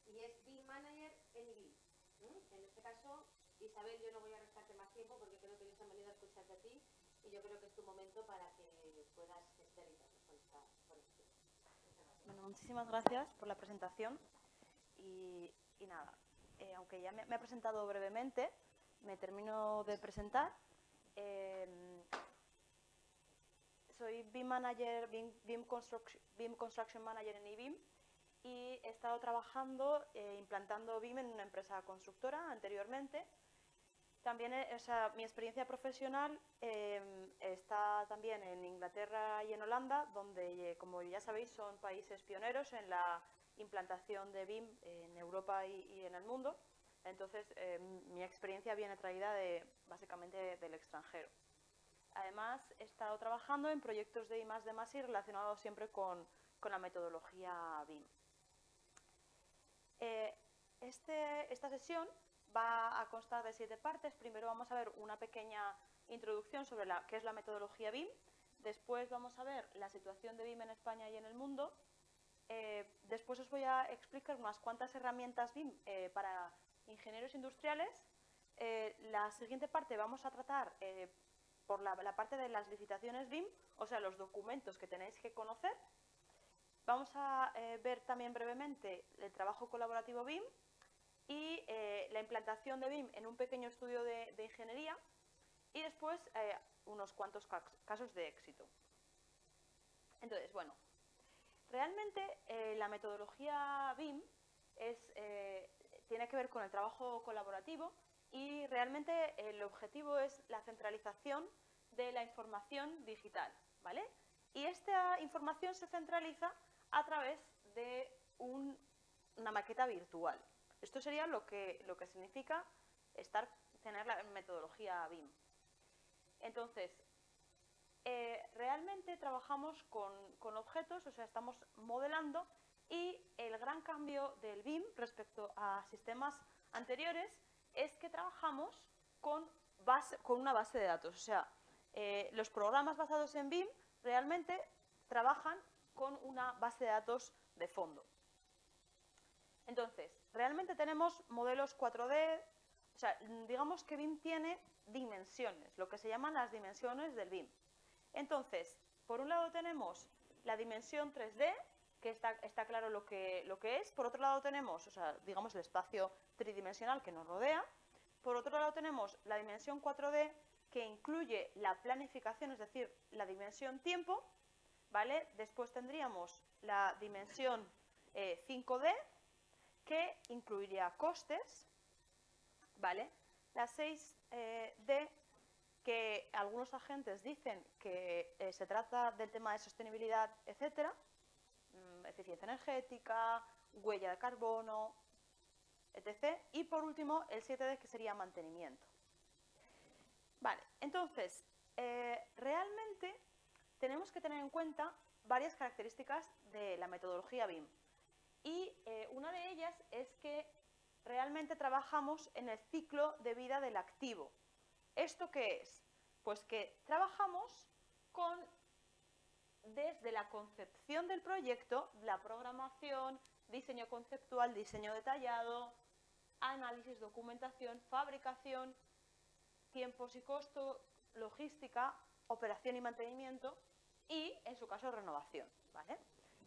y es BIM Manager en IBIM. En este caso, Isabel, yo no voy a restarte más tiempo porque creo que ellos han venido a escucharte a ti y yo creo que es tu momento para que puedas especializarte con este tema. Bueno, muchísimas gracias por la presentación y nada, aunque ya me he presentado brevemente, me termino de presentar. Soy BIM Manager, BIM Construction Manager en IBIM y he estado trabajando implantando BIM en una empresa constructora anteriormente. También, mi experiencia profesional está también en Inglaterra y en Holanda, donde, como ya sabéis, son países pioneros en la implantación de BIM en Europa y en el mundo. Entonces, mi experiencia viene traída básicamente del extranjero. Además, he estado trabajando en proyectos de I+D+I relacionados siempre con la metodología BIM. Esta sesión va a constar de 7 partes. Primero vamos a ver una pequeña introducción sobre qué es la metodología BIM. Después vamos a ver la situación de BIM en España y en el mundo. Después os voy a explicar unas cuantas herramientas BIM para ingenieros industriales. La siguiente parte vamos a tratar por la parte de las licitaciones BIM, o sea, los documentos que tenéis que conocer. Vamos a ver también brevemente el trabajo colaborativo BIM y la implantación de BIM en un pequeño estudio de ingeniería y después unos cuantos casos de éxito. Entonces, bueno, realmente la metodología BIM tiene que ver con el trabajo colaborativo y realmente el objetivo es la centralización de la información digital, ¿vale? Y esta información se centraliza a través de una maqueta virtual. Esto sería lo que significa tener la metodología BIM. Entonces, realmente trabajamos con objetos, o sea, estamos modelando y el gran cambio del BIM respecto a sistemas anteriores es que trabajamos con una base de datos. O sea, los programas basados en BIM realmente trabajan con una base de datos de fondo. Entonces, realmente tenemos modelos 4D, o sea, digamos que BIM tiene dimensiones, lo que se llaman las dimensiones del BIM. Entonces, por un lado tenemos la dimensión 3D, que está claro lo que es. Por otro lado tenemos, o sea, digamos, el espacio tridimensional que nos rodea. Por otro lado tenemos la dimensión 4D, que incluye la planificación, es decir, la dimensión tiempo, ¿vale? Después tendríamos la dimensión 5D, que incluiría costes, ¿vale? La 6D, que algunos agentes dicen que se trata del tema de sostenibilidad, etcétera, eficiencia energética, huella de carbono, etc. Y por último, el 7D, que sería mantenimiento. Vale, entonces, realmente tenemos que tener en cuenta varias características de la metodología BIM. Y una de ellas es que realmente trabajamos en el ciclo de vida del activo. ¿Esto qué es? Pues que trabajamos desde la concepción del proyecto, la programación, diseño conceptual, diseño detallado, análisis, documentación, fabricación, tiempos y costo, logística, operación y mantenimiento y, en su caso, renovación, ¿vale?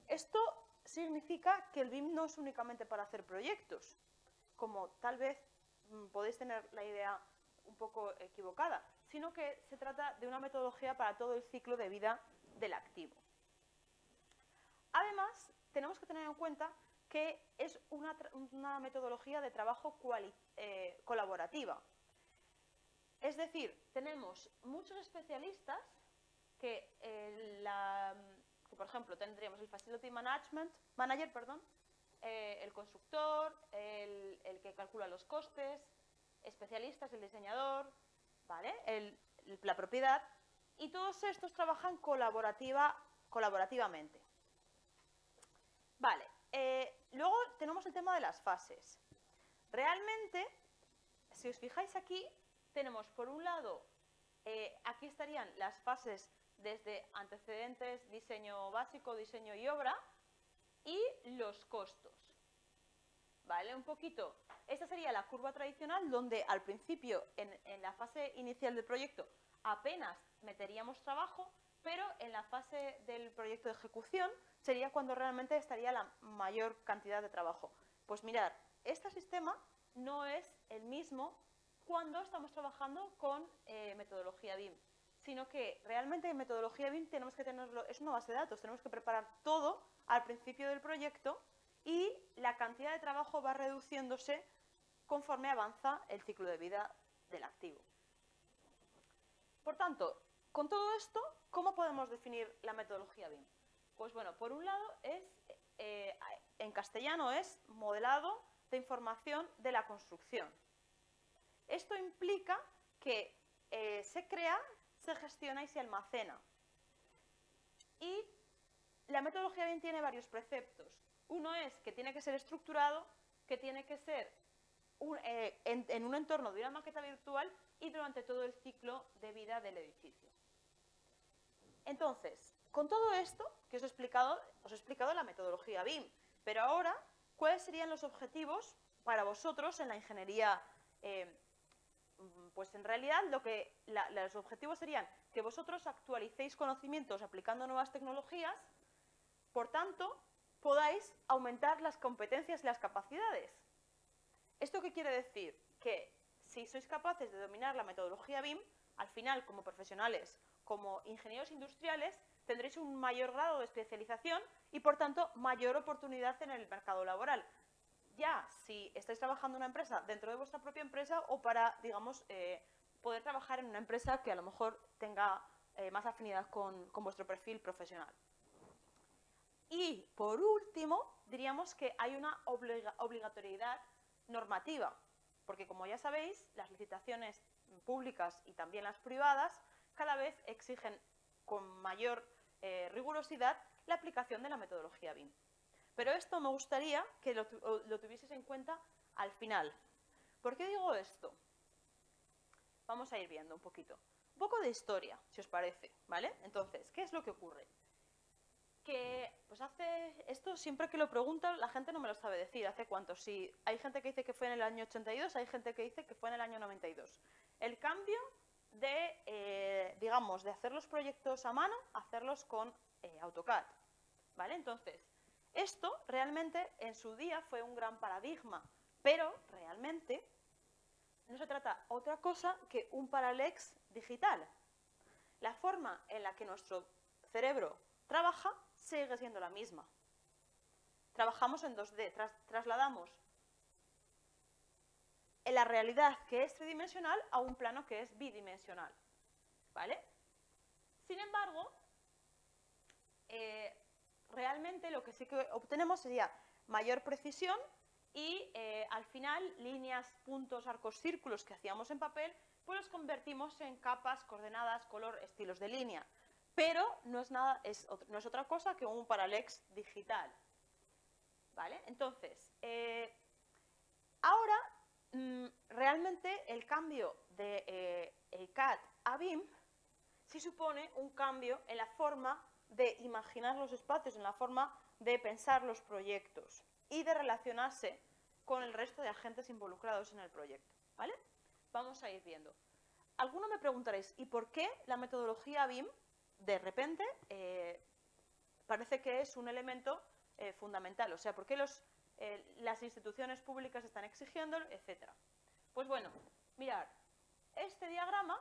Esto significa que el BIM no es únicamente para hacer proyectos, como tal vez podéis tener la idea un poco equivocada, sino que se trata de una metodología para todo el ciclo de vida del activo. Además, tenemos que tener en cuenta que es una metodología de trabajo colaborativa. Es decir, tenemos muchos especialistas que, por ejemplo, tendríamos el Facility Manager, el constructor, el que calcula los costes, especialistas, el diseñador, ¿vale? La propiedad, y todos estos trabajan colaborativamente. Vale, luego tenemos el tema de las fases. Realmente, si os fijáis aquí, tenemos por un lado, aquí estarían las fases desde antecedentes, diseño básico, diseño y obra, y los costos. ¿vale? Un poquito. Esta sería la curva tradicional donde al principio, en la fase inicial del proyecto, apenas meteríamos trabajo, pero en la fase del proyecto de ejecución sería cuando realmente estaría la mayor cantidad de trabajo. Pues mirad, este sistema no es el mismo cuando estamos trabajando con metodología BIM, sino que realmente en metodología BIM tenemos que tenerlo, es una base de datos, tenemos que preparar todo al principio del proyecto y la cantidad de trabajo va reduciéndose conforme avanza el ciclo de vida del activo. Por tanto, con todo esto, ¿cómo podemos definir la metodología BIM? Pues bueno, por un lado en castellano es modelado de información de la construcción. Esto implica que se crea, se gestiona y se almacena. Y la metodología BIM tiene varios preceptos. Uno es que tiene que ser estructurado, que tiene que ser en un entorno de una maqueta virtual y durante todo el ciclo de vida del edificio. Entonces, con todo esto que os he explicado la metodología BIM, pero ahora, ¿cuáles serían los objetivos para vosotros en la ingeniería? Pues en realidad los objetivos serían que vosotros actualicéis conocimientos aplicando nuevas tecnologías, por tanto, podáis aumentar las competencias y las capacidades. ¿Esto qué quiere decir? Que si sois capaces de dominar la metodología BIM, al final, como profesionales, como ingenieros industriales, tendréis un mayor grado de especialización y, por tanto, mayor oportunidad en el mercado laboral. Ya si estáis trabajando en una empresa dentro de vuestra propia empresa o para, digamos, poder trabajar en una empresa que a lo mejor tenga más afinidad con vuestro perfil profesional. Y, por último, diríamos que hay una obligatoriedad normativa, porque como ya sabéis, las licitaciones públicas y también las privadas cada vez exigen con mayor rigurosidad la aplicación de la metodología BIM. Pero esto me gustaría que lo tuvieseis en cuenta al final. ¿Por qué digo esto? Vamos a ir viendo un poquito. Un poco de historia, si os parece, ¿vale? Entonces, ¿qué es lo que ocurre? Que pues esto siempre que lo preguntan la gente no me lo sabe decir, ¿hace cuánto? Sí, hay gente que dice que fue en el año 82, hay gente que dice que fue en el año 92. El cambio de, digamos, de hacer los proyectos a mano, a hacerlos con AutoCAD, ¿vale? Entonces, esto realmente en su día fue un gran paradigma, pero realmente no se trata otra cosa que un Parallax digital. La forma en la que nuestro cerebro trabaja sigue siendo la misma. Trabajamos en 2D, trasladamos en la realidad que es tridimensional a un plano que es bidimensional, ¿vale? Sin embargo, realmente lo que sí que obtenemos sería mayor precisión y al final líneas, puntos, arcos, círculos que hacíamos en papel, pues los convertimos en capas, coordenadas, color, estilos de línea. Pero no es otra cosa que un Parallax digital, ¿vale? Entonces, ahora realmente el cambio de el CAD a BIM sí supone un cambio en la forma de imaginar los espacios, en la forma de pensar los proyectos y de relacionarse con el resto de agentes involucrados en el proyecto, ¿vale? Vamos a ir viendo. Algunos me preguntaréis, ¿y por qué la metodología BIM de repente parece que es un elemento fundamental? O sea, ¿por qué las instituciones públicas están exigiéndolo, etcétera? Pues bueno, mirad, este diagrama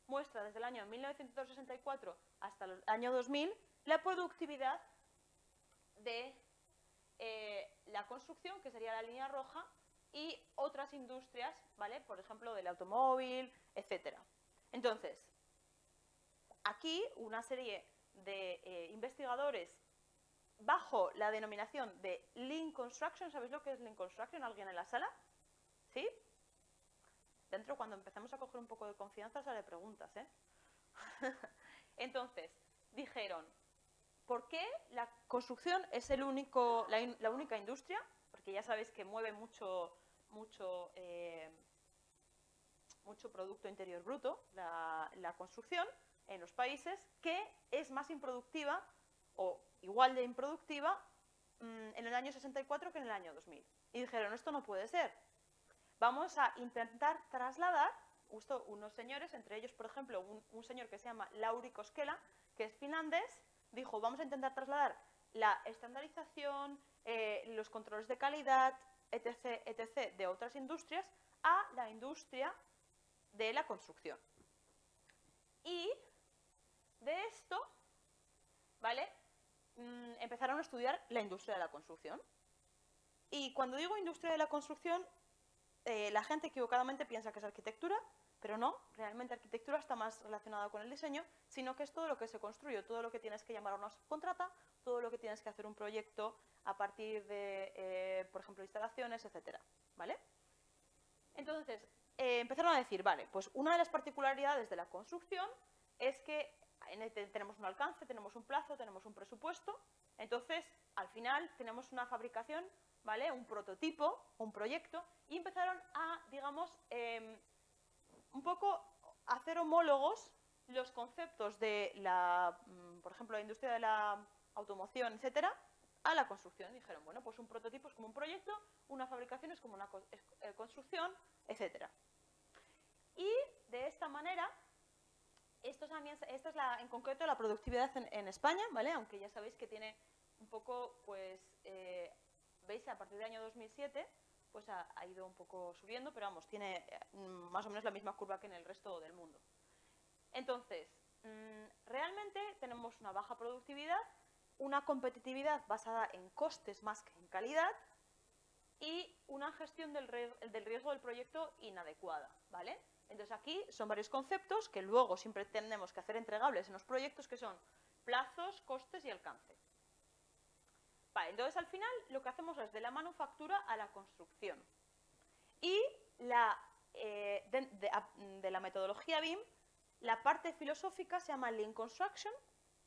muestra desde el año 1964 hasta el año 2000 la productividad de la construcción, que sería la línea roja, y otras industrias, ¿vale? Por ejemplo, del automóvil, etcétera. Entonces, aquí una serie de investigadores bajo la denominación de Lean Construction. ¿Sabéis lo que es Lean Construction? ¿Alguien en la sala? ¿Sí? Dentro, cuando empecemos a coger un poco de confianza, sale preguntas, ¿eh? Entonces, dijeron, ¿por qué la construcción es la única industria? Porque ya sabéis que mueve mucho Producto Interior Bruto, la construcción en los países, que es más improductiva o igual de improductiva en el año 64 que en el año 2000. Y dijeron, esto no puede ser. Vamos a intentar trasladar unos señores, entre ellos, por ejemplo, un señor que se llama Lauri Koskela, que es finlandés, dijo, vamos a intentar trasladar la estandarización, los controles de calidad, etc., etc., de otras industrias a la industria de la construcción. Y de esto, ¿vale? Empezaron a estudiar la industria de la construcción. Y cuando digo industria de la construcción, la gente equivocadamente piensa que es arquitectura, pero no, realmente arquitectura está más relacionada con el diseño, sino que es todo lo que se construye, todo lo que tienes que llamar a una subcontrata, todo lo que tienes que hacer un proyecto a partir de, por ejemplo, instalaciones, etcétera, ¿vale? Entonces, empezaron a decir, vale, pues una de las particularidades de la construcción es que tenemos un alcance, tenemos un plazo, tenemos un presupuesto, entonces, al final, tenemos una fabricación, ¿vale? Un prototipo, un proyecto, y empezaron a, digamos, un poco hacer homólogos los conceptos de por ejemplo, la industria de la automoción, etcétera, a la construcción. Dijeron, bueno, pues un prototipo es como un proyecto, una fabricación es como una construcción, etcétera. Y de esta manera, esto es en concreto la productividad en España, ¿vale? Aunque ya sabéis que tiene un poco, pues, veis, a partir del año 2007, pues ha ido un poco subiendo, pero vamos, tiene más o menos la misma curva que en el resto del mundo. Entonces, realmente tenemos una baja productividad, una competitividad basada en costes más que en calidad y una gestión del riesgo del proyecto inadecuada, ¿vale? Entonces aquí son varios conceptos que luego siempre tenemos que hacer entregables en los proyectos, que son plazos, costes y alcance. Vale, entonces al final lo que hacemos es de la manufactura a la construcción. Y de la metodología BIM, la parte filosófica se llama Lean Construction,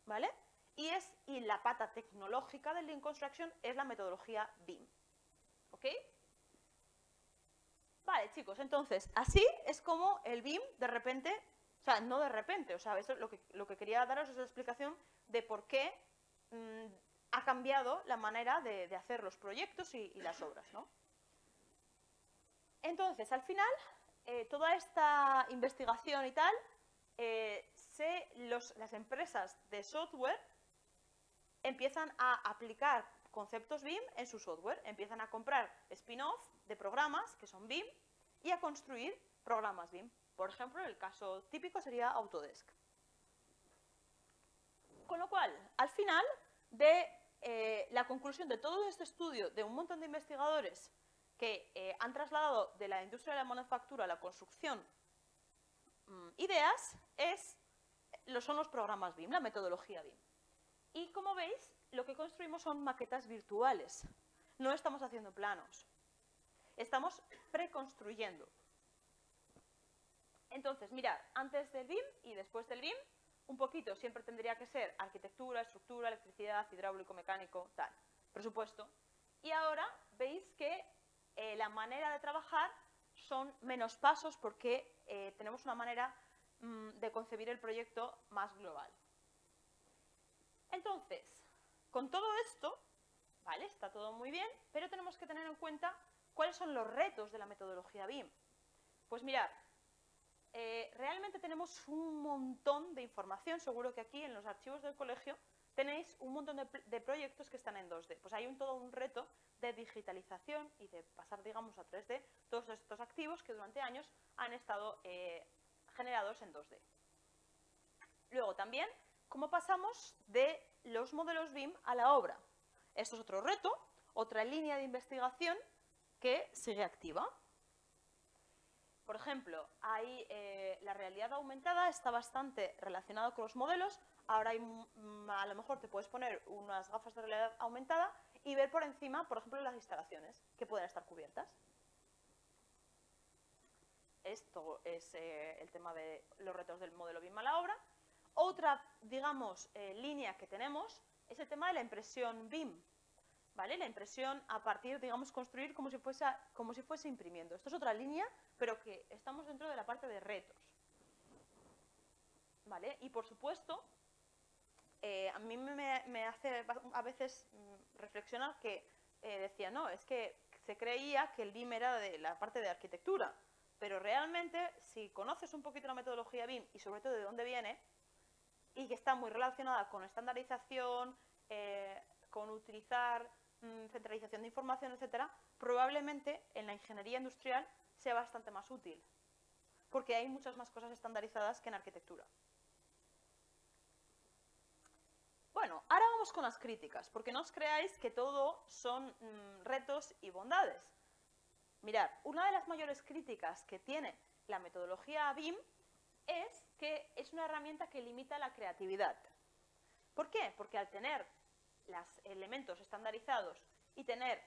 ¿vale? Y la pata tecnológica del Lean Construction es la metodología BIM. ¿Ok? Vale, chicos, entonces, así es como el BIM de repente, o sea, no de repente, o sea, eso es lo que quería daros es la explicación de por qué ha cambiado la manera de hacer los proyectos y las obras, ¿no? Entonces, al final, toda esta investigación y tal, las empresas de software empiezan a aplicar conceptos BIM en su software, empiezan a comprar spin-off de programas que son BIM y a construir programas BIM. Por ejemplo, el caso típico sería Autodesk. Con lo cual, al final de la conclusión de todo este estudio de un montón de investigadores que han trasladado de la industria de la manufactura a la construcción ideas, son los programas BIM, la metodología BIM. Y como veis, lo que construimos son maquetas virtuales. No estamos haciendo planos. Estamos preconstruyendo. Entonces, mirad, antes del BIM y después del BIM, un poquito siempre tendría que ser arquitectura, estructura, electricidad, hidráulico, mecánico, tal, presupuesto. Y ahora veis que la manera de trabajar son menos pasos porque tenemos una manera de concebir el proyecto más global. Entonces, con todo esto, ¿vale? Está todo muy bien, pero tenemos que tener en cuenta cuáles son los retos de la metodología BIM. Pues mirad, realmente tenemos un montón de información, seguro que aquí en los archivos del colegio tenéis un montón de proyectos que están en 2D. Pues hay todo un reto de digitalización y de pasar, digamos, a 3D todos estos activos que durante años han estado generados en 2D. Luego también, ¿cómo pasamos de los modelos BIM a la obra? Esto es otro reto, otra línea de investigación que sigue activa. Por ejemplo, la realidad aumentada está bastante relacionada con los modelos. Ahora a lo mejor te puedes poner unas gafas de realidad aumentada y ver por encima, por ejemplo, las instalaciones que pueden estar cubiertas. Esto es el tema de los retos del modelo BIM a la obra. Otra, digamos, línea que tenemos es el tema de la impresión BIM. ¿Vale? La impresión a partir, digamos, construir como si fuese imprimiendo. Esto es otra línea, pero que estamos dentro de la parte de retos. ¿Vale? Y por supuesto, a mí me hace a veces reflexionar que decía, no, es que se creía que el BIM era de la parte de arquitectura, pero realmente si conoces un poquito la metodología BIM y sobre todo de dónde viene, y que está muy relacionada con estandarización, con utilizar centralización de información, etcétera, probablemente en la ingeniería industrial sea bastante más útil, porque hay muchas más cosas estandarizadas que en arquitectura. Bueno, ahora vamos con las críticas, porque no os creáis que todo son retos y bondades. Mirad, una de las mayores críticas que tiene la metodología BIM es que es una herramienta que limita la creatividad. ¿Por qué? Porque al tener los elementos estandarizados y tener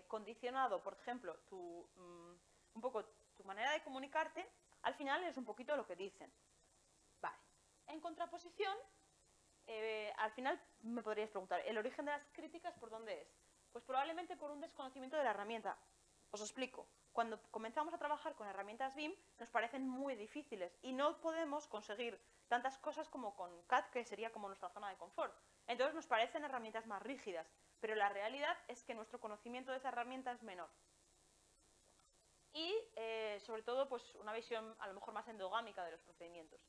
condicionado, por ejemplo, un poco tu manera de comunicarte, al final es un poquito lo que dicen. Vale. En contraposición, al final me podríais preguntar, ¿el origen de las críticas por dónde es? Pues probablemente por un desconocimiento de la herramienta. Os explico. Cuando comenzamos a trabajar con herramientas BIM, nos parecen muy difíciles y no podemos conseguir tantas cosas como con CAD, que sería como nuestra zona de confort. Entonces nos parecen herramientas más rígidas, pero la realidad es que nuestro conocimiento de esa herramienta es menor. Y, sobre todo, pues una visión a lo mejor más endogámica de los procedimientos.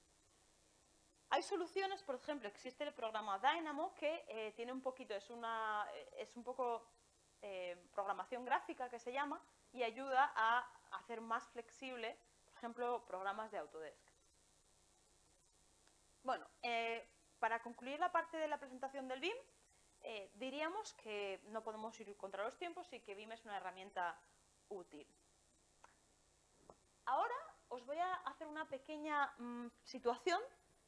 Hay soluciones, por ejemplo, existe el programa Dynamo, que tiene un poquito, es un poco programación gráfica que se llama, y ayuda a hacer más flexible, por ejemplo, programas de Autodesk. Bueno, para concluir la parte de la presentación del BIM, diríamos que no podemos ir contra los tiempos y que BIM es una herramienta útil. Ahora os voy a hacer una pequeña situación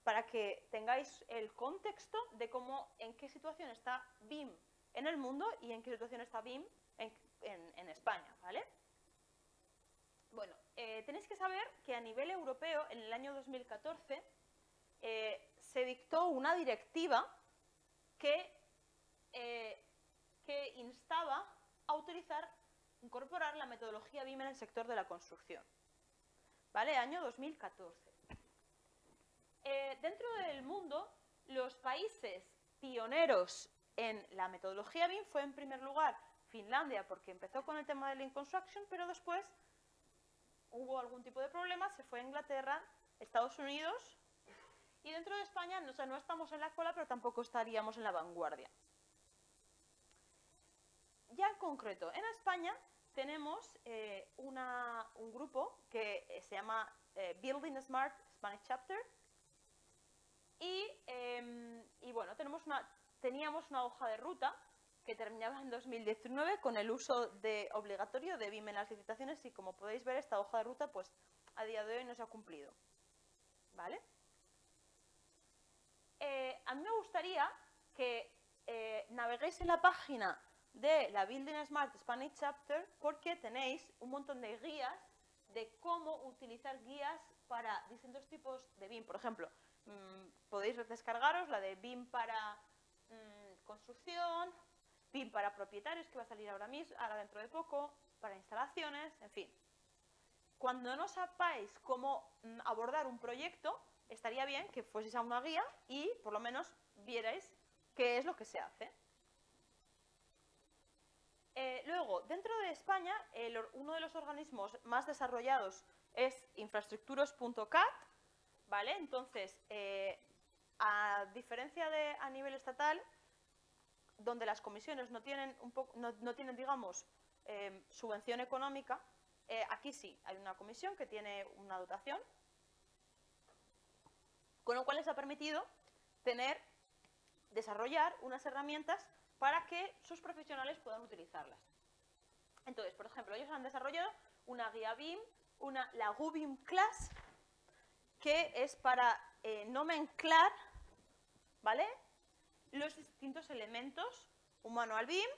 para que tengáis el contexto de en qué situación está BIM en el mundo y en qué situación está BIM en España, ¿vale? Bueno, tenéis que saber que a nivel europeo, en el año 2014, se dictó una directiva que instaba a incorporar la metodología BIM en el sector de la construcción. ¿Vale? Año 2014. Dentro del mundo, los países pioneros en la metodología BIM fue en primer lugar Finlandia, porque empezó con el tema del Lean Construction, pero después hubo algún tipo de problema, se fue a Inglaterra, Estados Unidos, y dentro de España, o sea, no estamos en la cola, pero tampoco estaríamos en la vanguardia. Ya en concreto, en España tenemos un grupo que se llama Building Smart Spanish Chapter, y bueno, teníamos una hoja de ruta que terminaba en 2019 con el uso obligatorio de BIM en las licitaciones, y como podéis ver, esta hoja de ruta pues a día de hoy no se ha cumplido. ¿Vale? A mí me gustaría que naveguéis en la página de la Building Smart Spanish Chapter, porque tenéis un montón de guías de cómo utilizar guías para distintos tipos de BIM. Por ejemplo, podéis descargaros la de BIM para construcción, BIM para propietarios, que va a salir ahora dentro de poco, para instalaciones, en fin. Cuando no sepáis cómo abordar un proyecto, estaría bien que fueseis a una guía y por lo menos vierais qué es lo que se hace. Luego, dentro de España, uno de los organismos más desarrollados es infraestructuras.cat, ¿vale? Entonces, a diferencia de a nivel estatal, donde las comisiones no tienen, digamos, subvención económica, aquí sí, hay una comisión que tiene una dotación, con lo cual les ha permitido desarrollar unas herramientas para que sus profesionales puedan utilizarlas. Entonces, por ejemplo, ellos han desarrollado una guía BIM, la GUBIM Class, que es para nomenclar, ¿vale?, los distintos elementos, un manual BIM,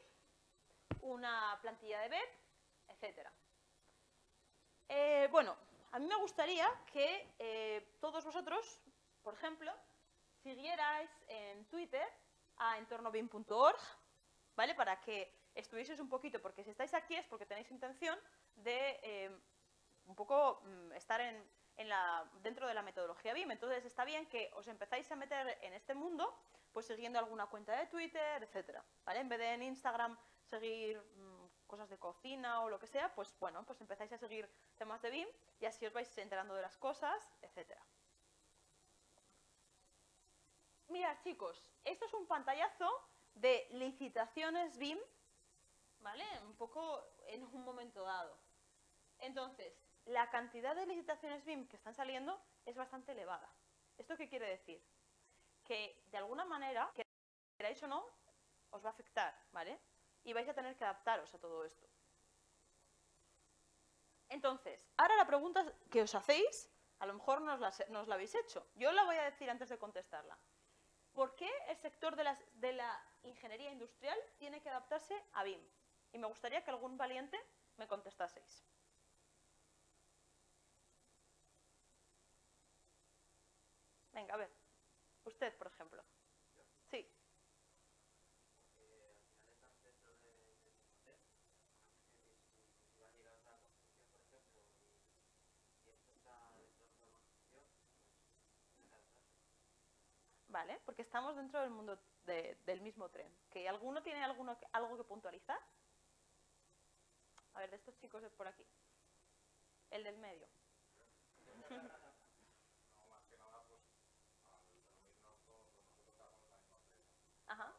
una plantilla de BEP, etc. Bueno, a mí me gustaría que todos vosotros, por ejemplo, siguierais en Twitter a entornobim.org, ¿vale?, para que estuvieseis un poquito, porque si estáis aquí es porque tenéis intención de un poco estar dentro de la metodología BIM. Entonces está bien que os empezáis a meter en este mundo pues siguiendo alguna cuenta de Twitter, etcétera, ¿vale? En vez de en Instagram seguir cosas de cocina o lo que sea, pues bueno, pues empezáis a seguir temas de BIM y así os vais enterando de las cosas, etcétera. Mirad, chicos, esto es un pantallazo de licitaciones BIM, ¿vale? Un poco en un momento dado. Entonces, la cantidad de licitaciones BIM que están saliendo es bastante elevada. ¿Esto qué quiere decir? Que de alguna manera, queráis o no, os va a afectar, ¿vale? Y vais a tener que adaptaros a todo esto. Entonces, ahora la pregunta que os hacéis, a lo mejor no os la habéis hecho. Yo la voy a decir antes de contestarla. ¿Por qué el sector de la ingeniería industrial tiene que adaptarse a BIM? Y me gustaría que algún valiente me contestaseis. Venga, a ver. Usted, por ejemplo. Sí. Vale, porque estamos dentro del mundo del mismo tren. ¿Que alguno tiene algo que puntualizar? A ver, de estos chicos es por aquí. El del medio. Ajá.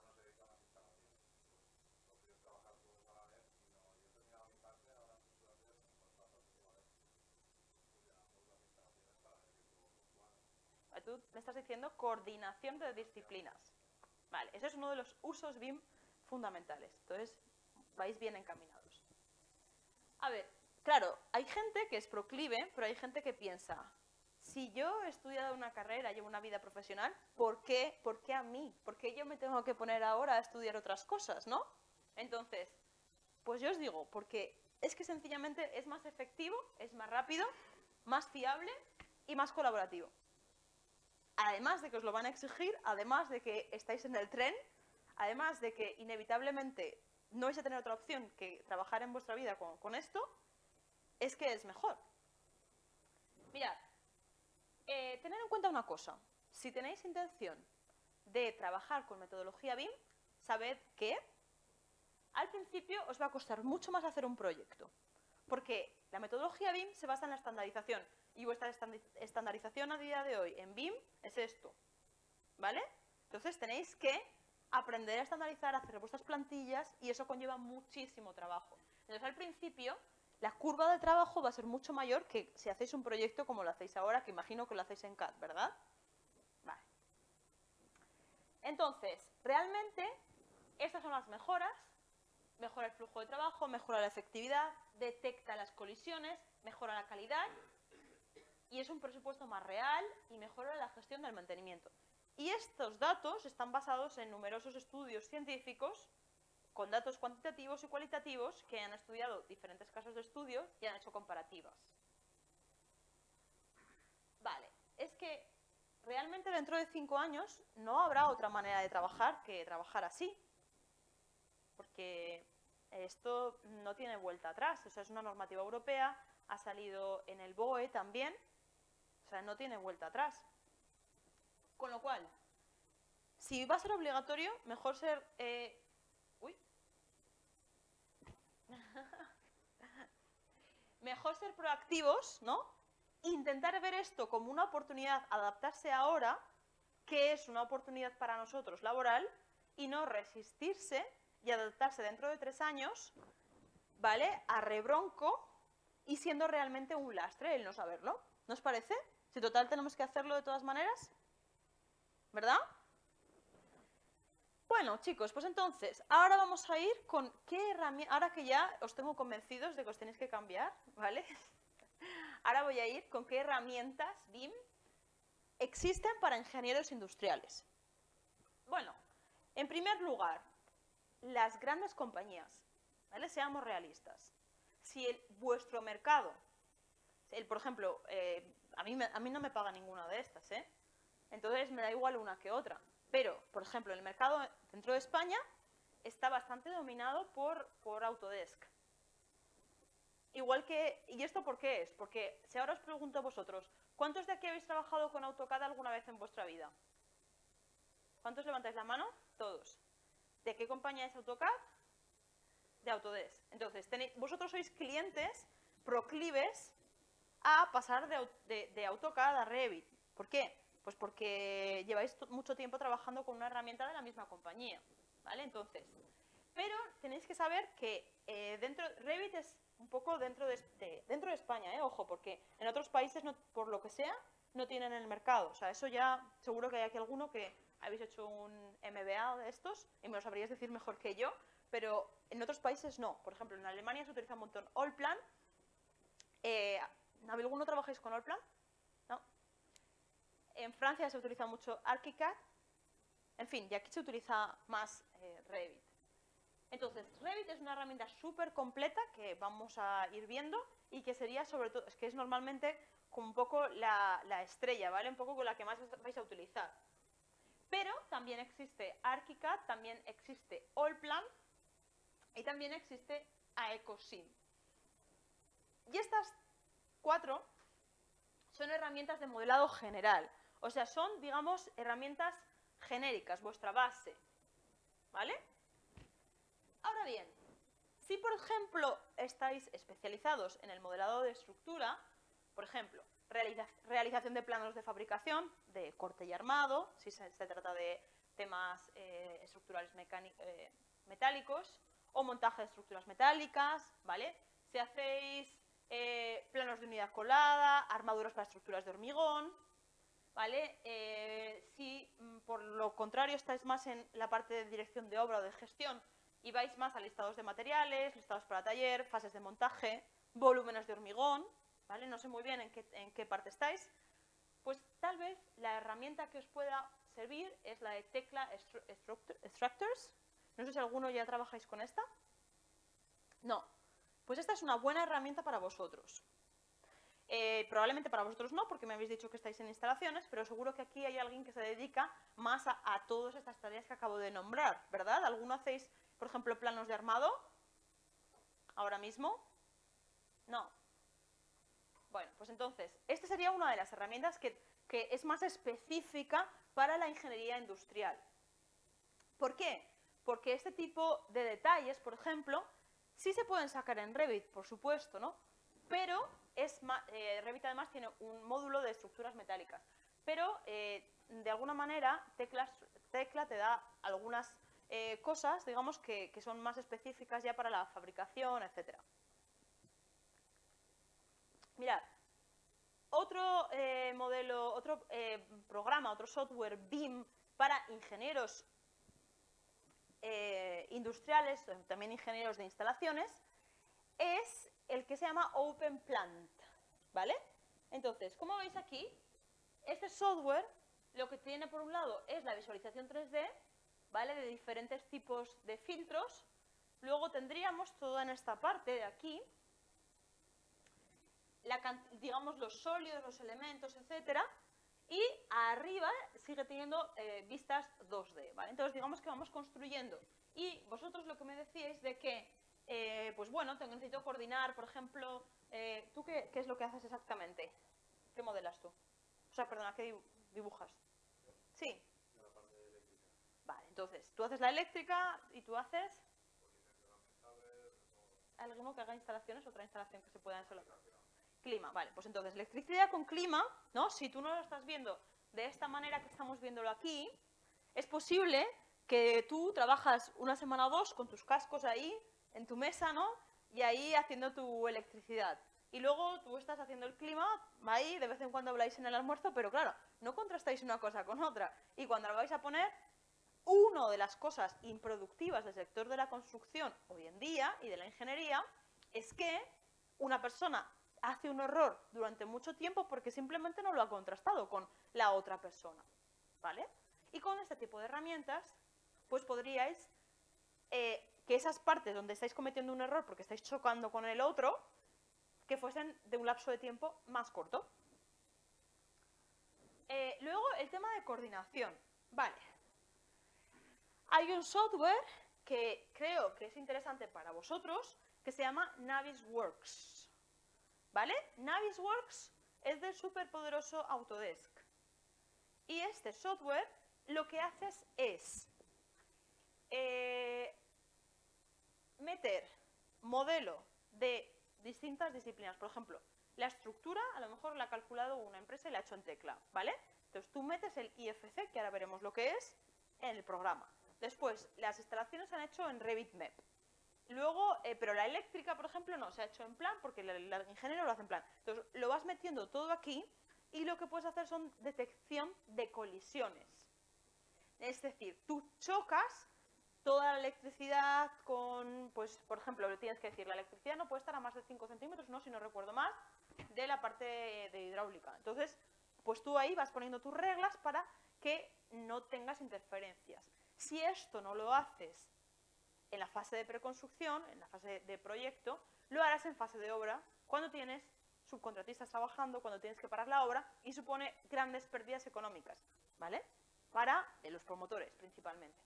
Tú me estás diciendo coordinación de disciplinas. Vale, ese es uno de los usos BIM fundamentales. Entonces, vais bien encaminados. A ver, claro, hay gente que es proclive, pero hay gente que piensa, si yo he estudiado una carrera, llevo una vida profesional, ¿por qué a mí? ¿Por qué yo me tengo que poner ahora a estudiar otras cosas, no? Entonces, pues yo os digo, porque es que sencillamente es más efectivo, es más rápido, más fiable y más colaborativo. Además de que os lo van a exigir, además de que estáis en el tren, además de que inevitablemente no vais a tener otra opción que trabajar en vuestra vida con esto, es que es mejor. Mirad, tened en cuenta una cosa. Si tenéis intención de trabajar con metodología BIM, sabed que al principio os va a costar mucho más hacer un proyecto. Porque la metodología BIM se basa en la estandarización. Y vuestra estandarización a día de hoy en BIM es esto. ¿Vale? Entonces tenéis que aprender a estandarizar, a hacer vuestras plantillas y eso conlleva muchísimo trabajo. Entonces al principio la curva de trabajo va a ser mucho mayor que si hacéis un proyecto como lo hacéis ahora, que imagino que lo hacéis en CAD, ¿verdad? Vale. Entonces, realmente estas son las mejoras. Mejora el flujo de trabajo, mejora la efectividad, detecta las colisiones, mejora la calidad y es un presupuesto más real y mejora la gestión del mantenimiento. Y estos datos están basados en numerosos estudios científicos con datos cuantitativos y cualitativos que han estudiado diferentes casos de estudio y han hecho comparativas. Vale, es que realmente dentro de 5 años no habrá otra manera de trabajar que trabajar así. Porque esto no tiene vuelta atrás, o sea, es una normativa europea, ha salido en el BOE también, o sea, no tiene vuelta atrás. Con lo cual, si va a ser obligatorio, mejor ser... mejor ser proactivos, ¿no? Intentar ver esto como una oportunidad, adaptarse ahora, que es una oportunidad para nosotros laboral, y no resistirse y adaptarse dentro de 3 años, ¿vale? A rebronco y siendo realmente un lastre el no saberlo. ¿No os parece? Si total tenemos que hacerlo de todas maneras, ¿verdad? Bueno, chicos, pues entonces, ahora vamos a ir con qué herramientas, ahora que ya os tengo convencidos de que os tenéis que cambiar, ¿vale? Ahora voy a ir con qué herramientas BIM existen para ingenieros industriales. Bueno, en primer lugar, las grandes compañías, ¿vale? Seamos realistas. Si vuestro mercado, por ejemplo, a mí no me paga ninguna de estas, ¿eh? Entonces me da igual una que otra. Pero, por ejemplo, el mercado dentro de España está bastante dominado por Autodesk. Igual que, ¿y esto por qué es? Porque si ahora os pregunto a vosotros, ¿cuántos de aquí habéis trabajado con AutoCAD alguna vez en vuestra vida? ¿Cuántos levantáis la mano? Todos. ¿De qué compañía es AutoCAD? De Autodesk. Entonces, vosotros sois clientes proclives a pasar de AutoCAD a Revit. ¿Por qué? Pues porque lleváis mucho tiempo trabajando con una herramienta de la misma compañía, ¿vale? Entonces, pero tenéis que saber que Revit es un poco dentro de España, ojo, porque en otros países, no, por lo que sea, no tienen el mercado. O sea, eso ya seguro que hay aquí alguno que habéis hecho un MBA de estos y me lo sabríais decir mejor que yo, pero en otros países no. Por ejemplo, en Alemania se utiliza un montón Allplan. ¿Alguno trabajáis con Allplan? ¿No? En Francia se utiliza mucho ArchiCAD. En fin, y aquí se utiliza más Revit. Entonces, Revit es una herramienta súper completa que vamos a ir viendo y que sería sobre todo, es que es normalmente como un poco la estrella, ¿vale? Un poco con la que más vais a utilizar. Pero también existe ArchiCAD, también existe Allplan y también existe AECOSIM. Y estas 4 son herramientas de modelado general. O sea, son, digamos, herramientas genéricas, vuestra base. ¿Vale? Ahora bien, si por ejemplo estáis especializados en el modelado de estructura, por ejemplo, realización de planos de fabricación, de corte y armado, si se trata de temas estructurales metálicos, o montaje de estructuras metálicas, ¿vale? Si hacéis planos de unidad colada, armaduras para estructuras de hormigón, ¿vale? Si por lo contrario estáis más en la parte de dirección de obra o de gestión y vais más a listados de materiales, listados para taller, fases de montaje, volúmenes de hormigón, ¿vale? No sé muy bien en qué parte estáis, pues tal vez la herramienta que os pueda servir es la de Tekla Structures. No sé si alguno ya trabajáis con esta. No. Pues esta es una buena herramienta para vosotros. Probablemente para vosotros no, porque me habéis dicho que estáis en instalaciones, pero seguro que aquí hay alguien que se dedica más a todas estas tareas que acabo de nombrar, ¿verdad? ¿Alguno hacéis, por ejemplo, planos de armado? ¿Ahora mismo? No. Bueno, pues entonces, esta sería una de las herramientas que es más específica para la ingeniería industrial. ¿Por qué? Porque este tipo de detalles, por ejemplo, sí se pueden sacar en Revit, por supuesto, ¿no? Pero Revit además tiene un módulo de estructuras metálicas. Pero, de alguna manera, Tekla te da algunas cosas, digamos, que son más específicas ya para la fabricación, etc. Mirad, otro programa, otro software BIM para ingenieros industriales, también ingenieros de instalaciones, es el que se llama OpenPlant, ¿vale? Entonces, como veis aquí, este software lo que tiene por un lado es la visualización 3D, ¿vale? De diferentes tipos de filtros. Luego tendríamos toda en esta parte de aquí, digamos los sólidos, los elementos, etcétera, y arriba sigue teniendo vistas 2D, ¿vale? Entonces digamos que vamos construyendo. Y vosotros lo que me decíais de que, pues bueno, necesito coordinar, por ejemplo, ¿tú qué es lo que haces exactamente? ¿Qué modelas tú? O sea, perdona, ¿qué dibujas? Sí. La parte eléctrica. Vale, entonces, tú haces la eléctrica y tú haces... ¿Alguno que haga instalaciones? ¿Otra instalación que se pueda instalar? Clima, vale, pues entonces electricidad con clima, ¿no? Si tú no lo estás viendo de esta manera que estamos viéndolo aquí, es posible que tú trabajas una semana o dos con tus cascos ahí, en tu mesa, ¿no? Y ahí haciendo tu electricidad. Y luego tú estás haciendo el clima, ahí de vez en cuando habláis en el almuerzo, pero claro, no contrastáis una cosa con otra. Y cuando lo vais a poner, una de las cosas improductivas del sector de la construcción hoy en día y de la ingeniería es que una persona hace un error durante mucho tiempo porque simplemente no lo ha contrastado con la otra persona, ¿vale? Y con este tipo de herramientas, pues podríais, que esas partes donde estáis cometiendo un error porque estáis chocando con el otro, que fuesen de un lapso de tiempo más corto. Luego, el tema de coordinación. Vale. Hay un software que creo que es interesante para vosotros, que se llama Navisworks. ¿Vale? Navisworks es del superpoderoso Autodesk. Y este software lo que haces es meter modelo de distintas disciplinas. Por ejemplo, la estructura a lo mejor la ha calculado una empresa y la ha hecho en tecla, ¿vale? Entonces tú metes el IFC, que ahora veremos lo que es, en el programa. Después, las instalaciones se han hecho en Revit MEP. Luego, pero la eléctrica, por ejemplo, no, se ha hecho en plan porque el ingeniero lo hace en plan. Entonces, lo vas metiendo todo aquí y lo que puedes hacer son detección de colisiones. Es decir, tú chocas toda la electricidad con, pues, por ejemplo, le tienes que decir, la electricidad no puede estar a más de 5 centímetros, no, si no recuerdo mal, de la parte de hidráulica. Entonces, pues tú ahí vas poniendo tus reglas para que no tengas interferencias. Si esto no lo haces en la fase de preconstrucción, en la fase de proyecto, lo harás en fase de obra, cuando tienes subcontratistas trabajando, cuando tienes que parar la obra y supone grandes pérdidas económicas, ¿vale? Para los promotores, principalmente.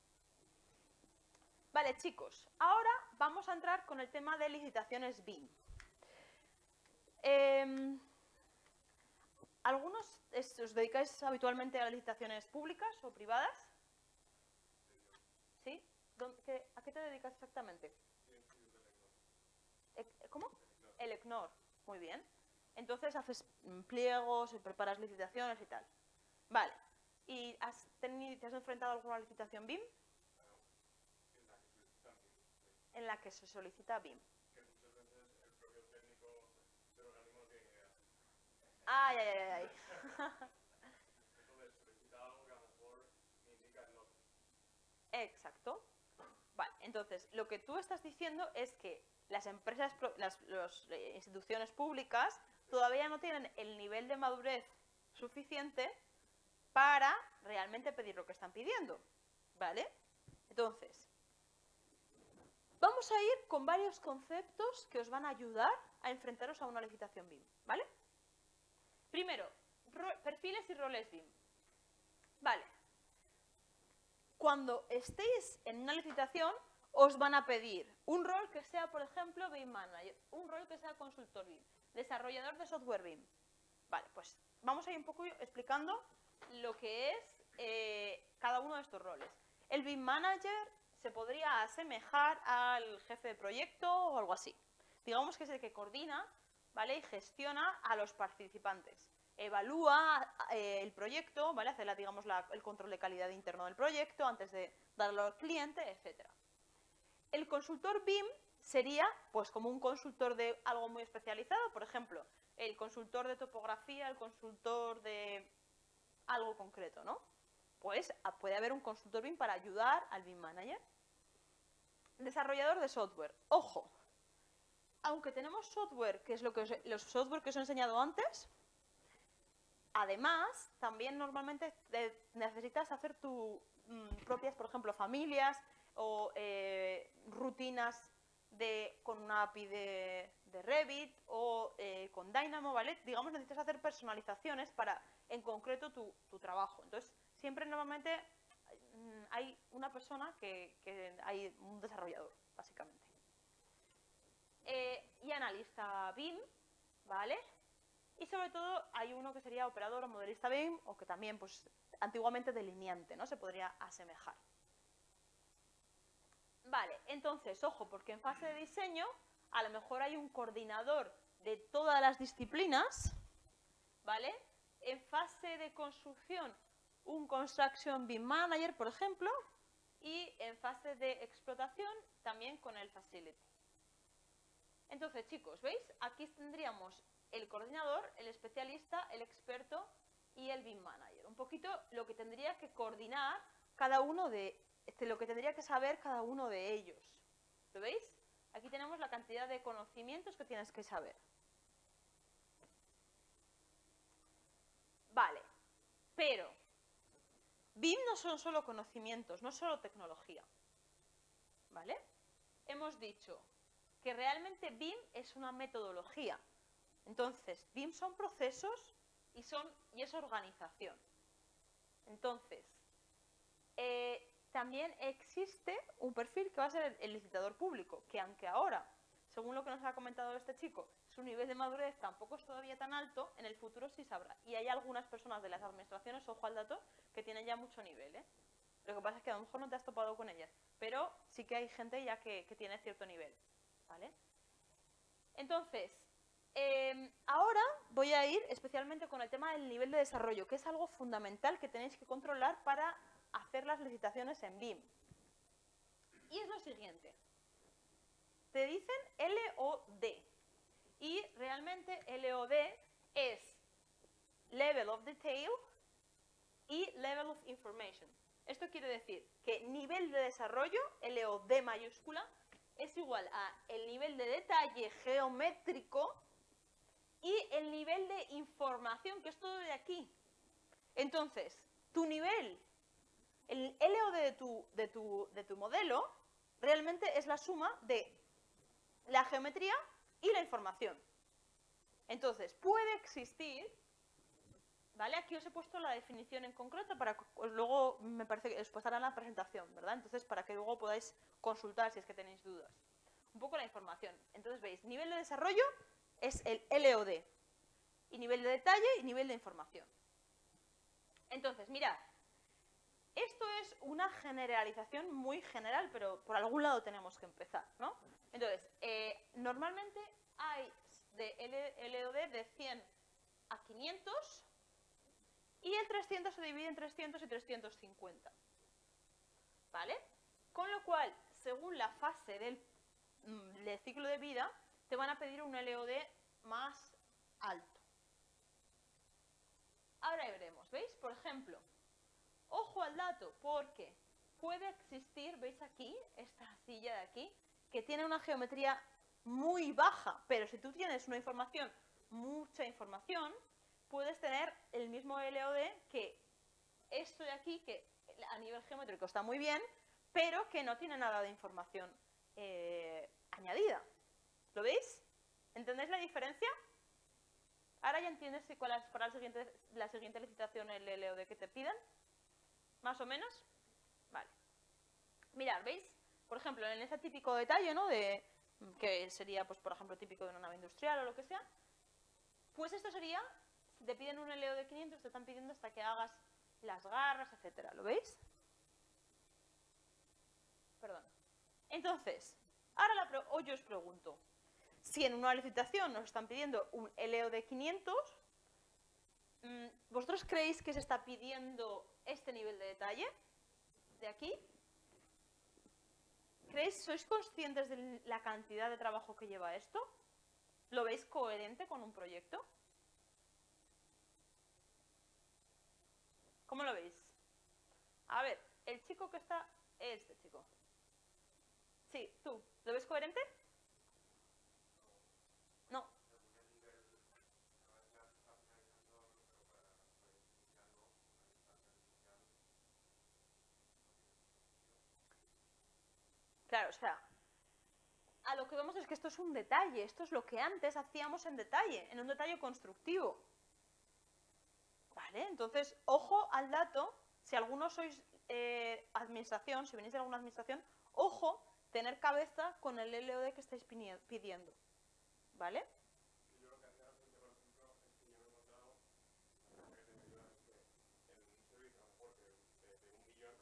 Vale, chicos, ahora vamos a entrar con el tema de licitaciones BIM. ¿Algunos os dedicáis habitualmente a las licitaciones públicas o privadas? ¿Sí? ¿A qué te dedicas exactamente? ¿Cómo? El ECNOR. Muy bien. Entonces haces pliegos, preparas licitaciones y tal. Vale. ¿Y te has enfrentado a alguna licitación BIM? En la que se solicita BIM. Que muchas veces el propio técnico del organismo no tiene idea. Ay, ay, ay, ay. Entonces solicita algo que a lo mejor me indica el otro. Exacto. Vale, entonces, lo que tú estás diciendo es que las empresas, las instituciones públicas todavía no tienen el nivel de madurez suficiente para realmente pedir lo que están pidiendo, ¿vale? Entonces, vamos a ir con varios conceptos que os van a ayudar a enfrentaros a una licitación BIM, ¿vale? Primero, perfiles y roles BIM. Vale. Cuando estéis en una licitación, os van a pedir un rol que sea, por ejemplo, BIM Manager, un rol que sea consultor BIM, desarrollador de software BIM. Vale, pues vamos a ir un poco explicando lo que es cada uno de estos roles. El BIM Manager se podría asemejar al jefe de proyecto o algo así. Digamos que es el que coordina, ¿vale? Y gestiona a los participantes. Evalúa el proyecto, ¿vale? Hace digamos, el control de calidad interno del proyecto antes de darlo al cliente, etc. El consultor BIM sería pues como un consultor de algo muy especializado, por ejemplo, el consultor de topografía, el consultor de algo concreto, ¿no? Pues puede haber un consultor BIM para ayudar al BIM Manager. Desarrollador de software. Ojo, aunque tenemos software, que es los software que os he enseñado antes, además, también normalmente necesitas hacer tus propias, por ejemplo, familias o rutinas con una API de Revit o con Dynamo, ¿vale? Digamos, necesitas hacer personalizaciones para, en concreto, tu trabajo. Entonces, siempre normalmente hay una persona que hay un desarrollador, básicamente. Y analista BIM, ¿vale? Y sobre todo hay uno que sería operador o modelista BIM, o que también, pues, antiguamente delineante, ¿no? Se podría asemejar. Vale, entonces, ojo, porque en fase de diseño a lo mejor hay un coordinador de todas las disciplinas, ¿vale? En fase de construcción, un Construction BIM Manager, por ejemplo, y en fase de explotación también con el Facility. Entonces, chicos, ¿veis? Aquí tendríamos el coordinador, el especialista, el experto y el BIM Manager. Un poquito lo que tendría que coordinar cada uno lo que tendría que saber cada uno de ellos. ¿Lo veis? Aquí tenemos la cantidad de conocimientos que tienes que saber. Vale, pero BIM no son solo conocimientos, no solo tecnología. ¿Vale? Hemos dicho que realmente BIM es una metodología. Entonces, BIM son procesos y es organización. Entonces, también existe un perfil que va a ser el licitador público, que aunque ahora según lo que nos ha comentado este chico, su nivel de madurez tampoco es todavía tan alto, en el futuro sí sabrá. Y hay algunas personas de las administraciones, ojo al dato, que tienen ya mucho nivel, ¿eh? Lo que pasa es que a lo mejor no te has topado con ellas, pero sí que hay gente ya que tiene cierto nivel, ¿vale? Entonces, ahora voy a ir especialmente con el tema del nivel de desarrollo, que es algo fundamental que tenéis que controlar para hacer las licitaciones en BIM. Y es lo siguiente. Te dicen LOD. Y realmente LOD es Level of Detail y Level of Information. Esto quiere decir que nivel de desarrollo, LOD mayúscula, es igual a el nivel de detalle geométrico y el nivel de información, que es todo de aquí. Entonces, tu nivel, el LOD de tu modelo, realmente es la suma de la geometría y la información. Entonces, puede existir, ¿vale? Aquí os he puesto la definición en concreto para que luego, me parece que os pasará en la presentación, ¿verdad? Entonces, para que luego podáis consultar si es que tenéis dudas. Un poco la información. Entonces, veis, nivel de desarrollo es el LOD. Y nivel de detalle y nivel de información. Entonces, mirad. Esto es una generalización muy general, pero por algún lado tenemos que empezar, ¿no? Entonces, normalmente hay de LOD de 100 a 500 y el 300 se divide en 300 y 350, ¿vale? Con lo cual, según la fase del ciclo de vida, te van a pedir un LOD más alto. Ahora veremos, ¿veis? Por ejemplo, ojo al dato, porque puede existir, ¿veis aquí? Esta silla de aquí, que tiene una geometría muy baja, pero si tú tienes una información, mucha información, puedes tener el mismo LOD que esto de aquí, que a nivel geométrico está muy bien, pero que no tiene nada de información añadida. ¿Lo veis? ¿Entendéis la diferencia? Ahora ya entiendes cuál es para la siguiente licitación el LOD que te pidan. ¿Más o menos? Vale. Mirad, ¿veis? Por ejemplo, en ese típico detalle, ¿no? Que sería, pues, por ejemplo, típico de una nave industrial o lo que sea. Pues esto sería, si te piden un LO de 500, te están pidiendo hasta que hagas las garras, etcétera. ¿Lo veis? Perdón. Entonces, ahora hoy yo os pregunto, si en una licitación nos están pidiendo un LO de 500, ¿vosotros creéis que se está pidiendo este nivel de detalle de aquí? ¿Sois conscientes de la cantidad de trabajo que lleva esto? ¿Lo veis coherente con un proyecto? ¿Cómo lo veis? A ver, el chico que está... Este chico. Sí, tú. ¿Lo ves coherente? No. Claro, o sea, a lo que vemos es que esto es un detalle, esto es lo que antes hacíamos en detalle, en un detalle constructivo. ¿Vale? Entonces, ojo al dato, si algunos sois administración, si venís de alguna administración, ojo, tener cabeza con el LOD que estáis pidiendo. ¿Vale? Yo lo que hacía reciente, por ejemplo, es que yo me he encontrado que te ayuda es que en un servicio a lo mejor de 1 millón,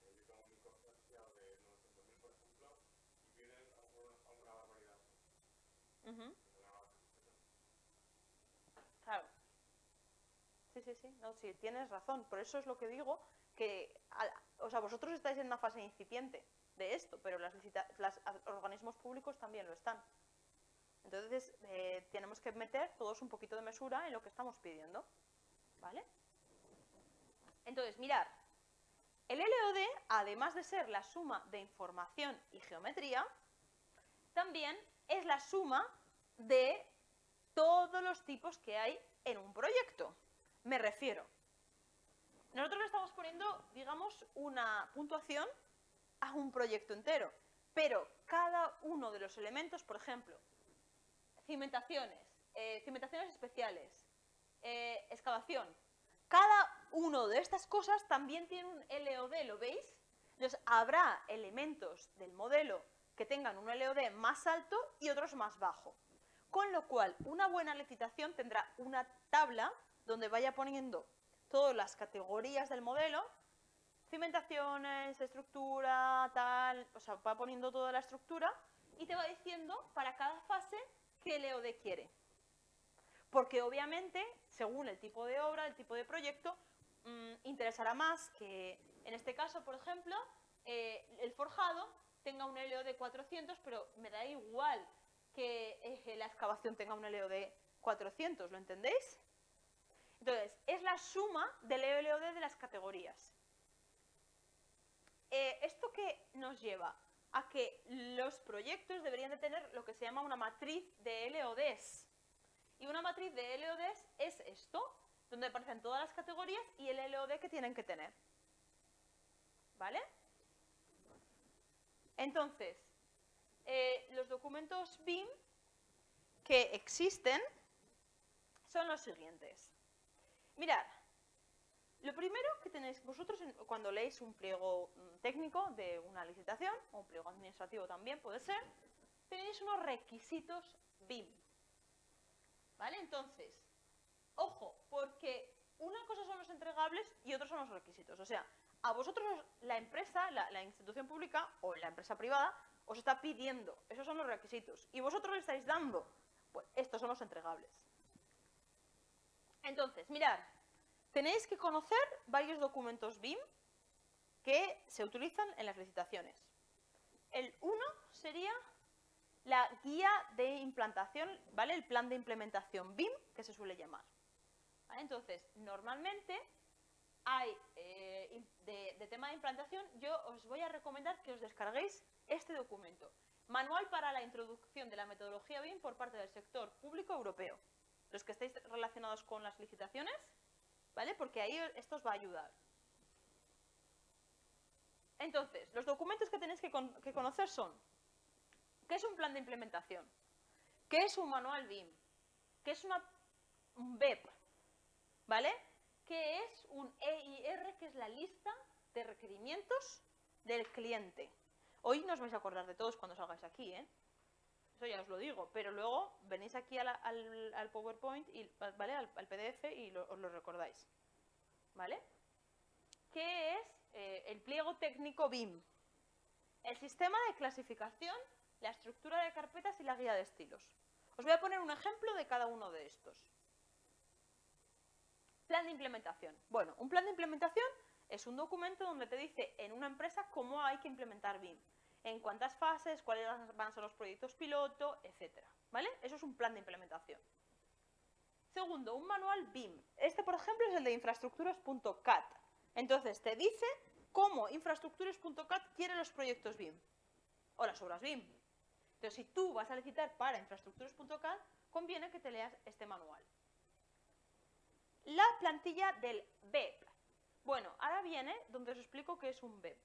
yo tengo mi coste asociado de 900.000, por ejemplo, y piden a lo mejor alguna barbaridad. Claro. Sí. No, sí, tienes razón. Por eso es lo que digo, que o sea, vosotros estáis en una fase incipiente de esto, pero los organismos públicos también lo están. Entonces, tenemos que meter todos un poquito de mesura en lo que estamos pidiendo. ¿Vale? Entonces, mirad. El LOD, además de ser la suma de información y geometría, también es la suma de todos los tipos que hay en un proyecto. Me refiero. Nosotros le estamos poniendo, digamos, una puntuación a un proyecto entero, pero cada uno de los elementos, por ejemplo, cimentaciones especiales, excavación, cada uno de estas cosas también tiene un LOD, ¿lo veis? Entonces, habrá elementos del modelo que tengan un LOD más alto y otros más bajo. Con lo cual, una buena licitación tendrá una tabla donde vaya poniendo todas las categorías del modelo, cimentaciones, estructura, tal, o sea, va poniendo toda la estructura y te va diciendo para cada fase qué LOD quiere. Porque obviamente, según el tipo de obra, el tipo de proyecto, interesará más que, en este caso, por ejemplo, el forjado tenga un LOD 400, pero me da igual que la excavación tenga un LOD 400, ¿lo entendéis? Entonces, es la suma del LOD de las categorías. ¿Esto qué nos lleva? A que los proyectos deberían de tener lo que se llama una matriz de LODs. Y una matriz de LODs es esto, donde aparecen todas las categorías y el LOD que tienen que tener. ¿Vale? Entonces, los documentos BIM que existen son los siguientes. Mirad, lo primero que tenéis vosotros cuando leéis un pliego técnico de una licitación, o un pliego administrativo también puede ser, tenéis unos requisitos BIM. ¿Vale? Entonces, ojo, porque una cosa son los entregables y otros son los requisitos. O sea, a vosotros la empresa, la institución pública o la empresa privada os está pidiendo, esos son los requisitos, y vosotros le estáis dando, pues estos son los entregables. Entonces, mirad, tenéis que conocer varios documentos BIM que se utilizan en las licitaciones. El uno sería la guía de implantación, ¿vale? El plan de implementación BIM, que se suele llamar. ¿Vale? Entonces, normalmente hay, de tema de implantación, yo os voy a recomendar que os descarguéis este documento. Manual para la introducción de la metodología BIM por parte del sector público europeo. Los que estéis relacionados con las licitaciones, ¿vale? Porque ahí esto os va a ayudar. Entonces, los documentos que tenéis que conocer son: ¿qué es un plan de implementación? ¿Qué es un manual BIM? ¿Qué es un BEP? ¿Vale? ¿Qué es un EIR, que es la lista de requerimientos del cliente? Hoy no os vais a acordar de todos cuando salgáis aquí, ¿eh? Eso ya os lo digo, pero luego venís aquí al PowerPoint, y, ¿vale? Al PDF y os lo recordáis. ¿Vale? ¿Qué es el pliego técnico BIM? El sistema de clasificación, la estructura de carpetas y la guía de estilos. Os voy a poner un ejemplo de cada uno de estos. Plan de implementación. Bueno, un plan de implementación es un documento donde te dice en una empresa cómo hay que implementar BIM, en cuántas fases, cuáles van a ser los proyectos piloto, etc. ¿Vale? Eso es un plan de implementación. Segundo, un manual BIM. Este, por ejemplo, es el de infraestructuras.cat. Entonces, te dice cómo infraestructuras.cat quiere los proyectos BIM o las obras BIM. Entonces, si tú vas a licitar para infraestructuras.cat, conviene que te leas este manual. La plantilla del BEP. Bueno, ahora viene donde os explico qué es un BEP.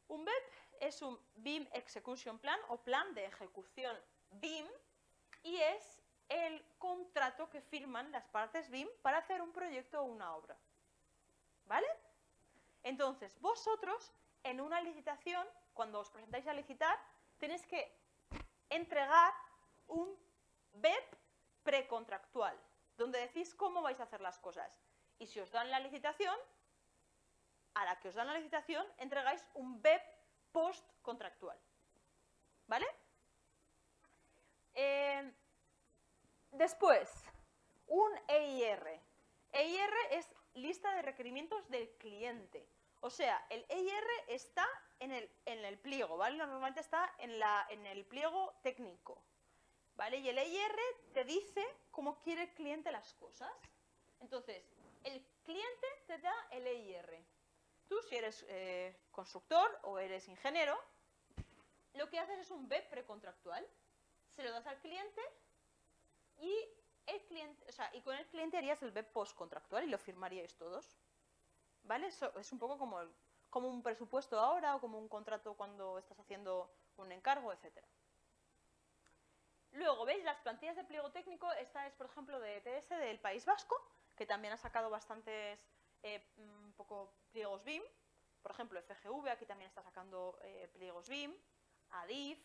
Un BEP es un BIM Execution Plan o plan de ejecución BIM, y es el contrato que firman las partes BIM para hacer un proyecto o una obra. ¿Vale? Entonces, vosotros en una licitación, cuando os presentáis a licitar, tenéis que entregar un BEP precontractual, donde decís cómo vais a hacer las cosas. Y si os dan la licitación, a la que os dan la licitación, entregáis un BEP postcontractual. ¿Vale? Después, un EIR. EIR es lista de requerimientos del cliente. O sea, el EIR está en el pliego, ¿vale? Normalmente está en el pliego técnico, ¿vale? Y el EIR te dice cómo quiere el cliente las cosas. Entonces, el cliente te da el EIR. Tú, si eres constructor o eres ingeniero, lo que haces es un BEP precontractual. Se lo das al cliente y el cliente, o sea, y con el cliente harías el BEP postcontractual y lo firmaríais todos. ¿Vale? Eso es un poco como un presupuesto ahora, o como un contrato cuando estás haciendo un encargo, etc. Luego, ¿veis? Las plantillas de pliego técnico, esta es, por ejemplo, de ETS del País Vasco, que también ha sacado bastantes pliegos BIM. Por ejemplo, FGV aquí también está sacando pliegos BIM. a div,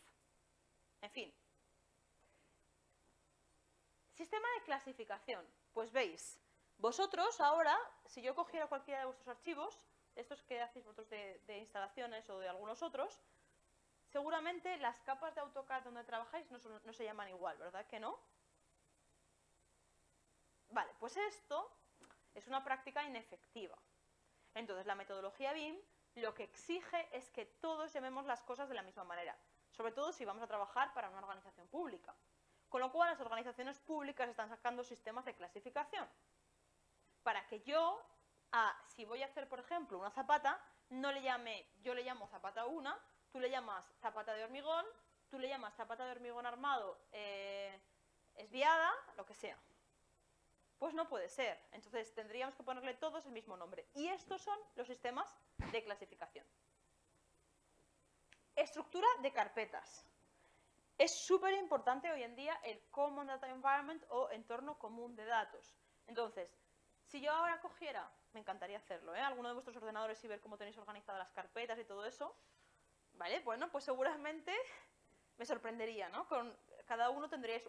en fin. Sistema de clasificación. Pues veis, vosotros ahora, si yo cogiera cualquiera de vuestros archivos, estos que hacéis vosotros de instalaciones o de algunos otros, seguramente las capas de AutoCAD donde trabajáis no se llaman igual, ¿verdad que no? Vale, pues esto es una práctica inefectiva. Entonces, la metodología BIM lo que exige es que todos llamemos las cosas de la misma manera, sobre todo si vamos a trabajar para una organización pública. Con lo cual, las organizaciones públicas están sacando sistemas de clasificación. Para que yo, si voy a hacer, por ejemplo, una zapata, yo le llamo zapata 1, tú le llamas zapata de hormigón, tú le llamas zapata de hormigón armado esviada, lo que sea. Pues no puede ser. Entonces tendríamos que ponerle todos el mismo nombre. Y estos son los sistemas de clasificación. Estructura de carpetas. Es súper importante hoy en día el Common Data Environment o entorno común de datos. Entonces, si yo ahora cogiera, me encantaría hacerlo, alguno de vuestros ordenadores y ver cómo tenéis organizadas las carpetas y todo eso, ¿vale? Bueno, pues seguramente me sorprendería, ¿no? Con cada uno tendríais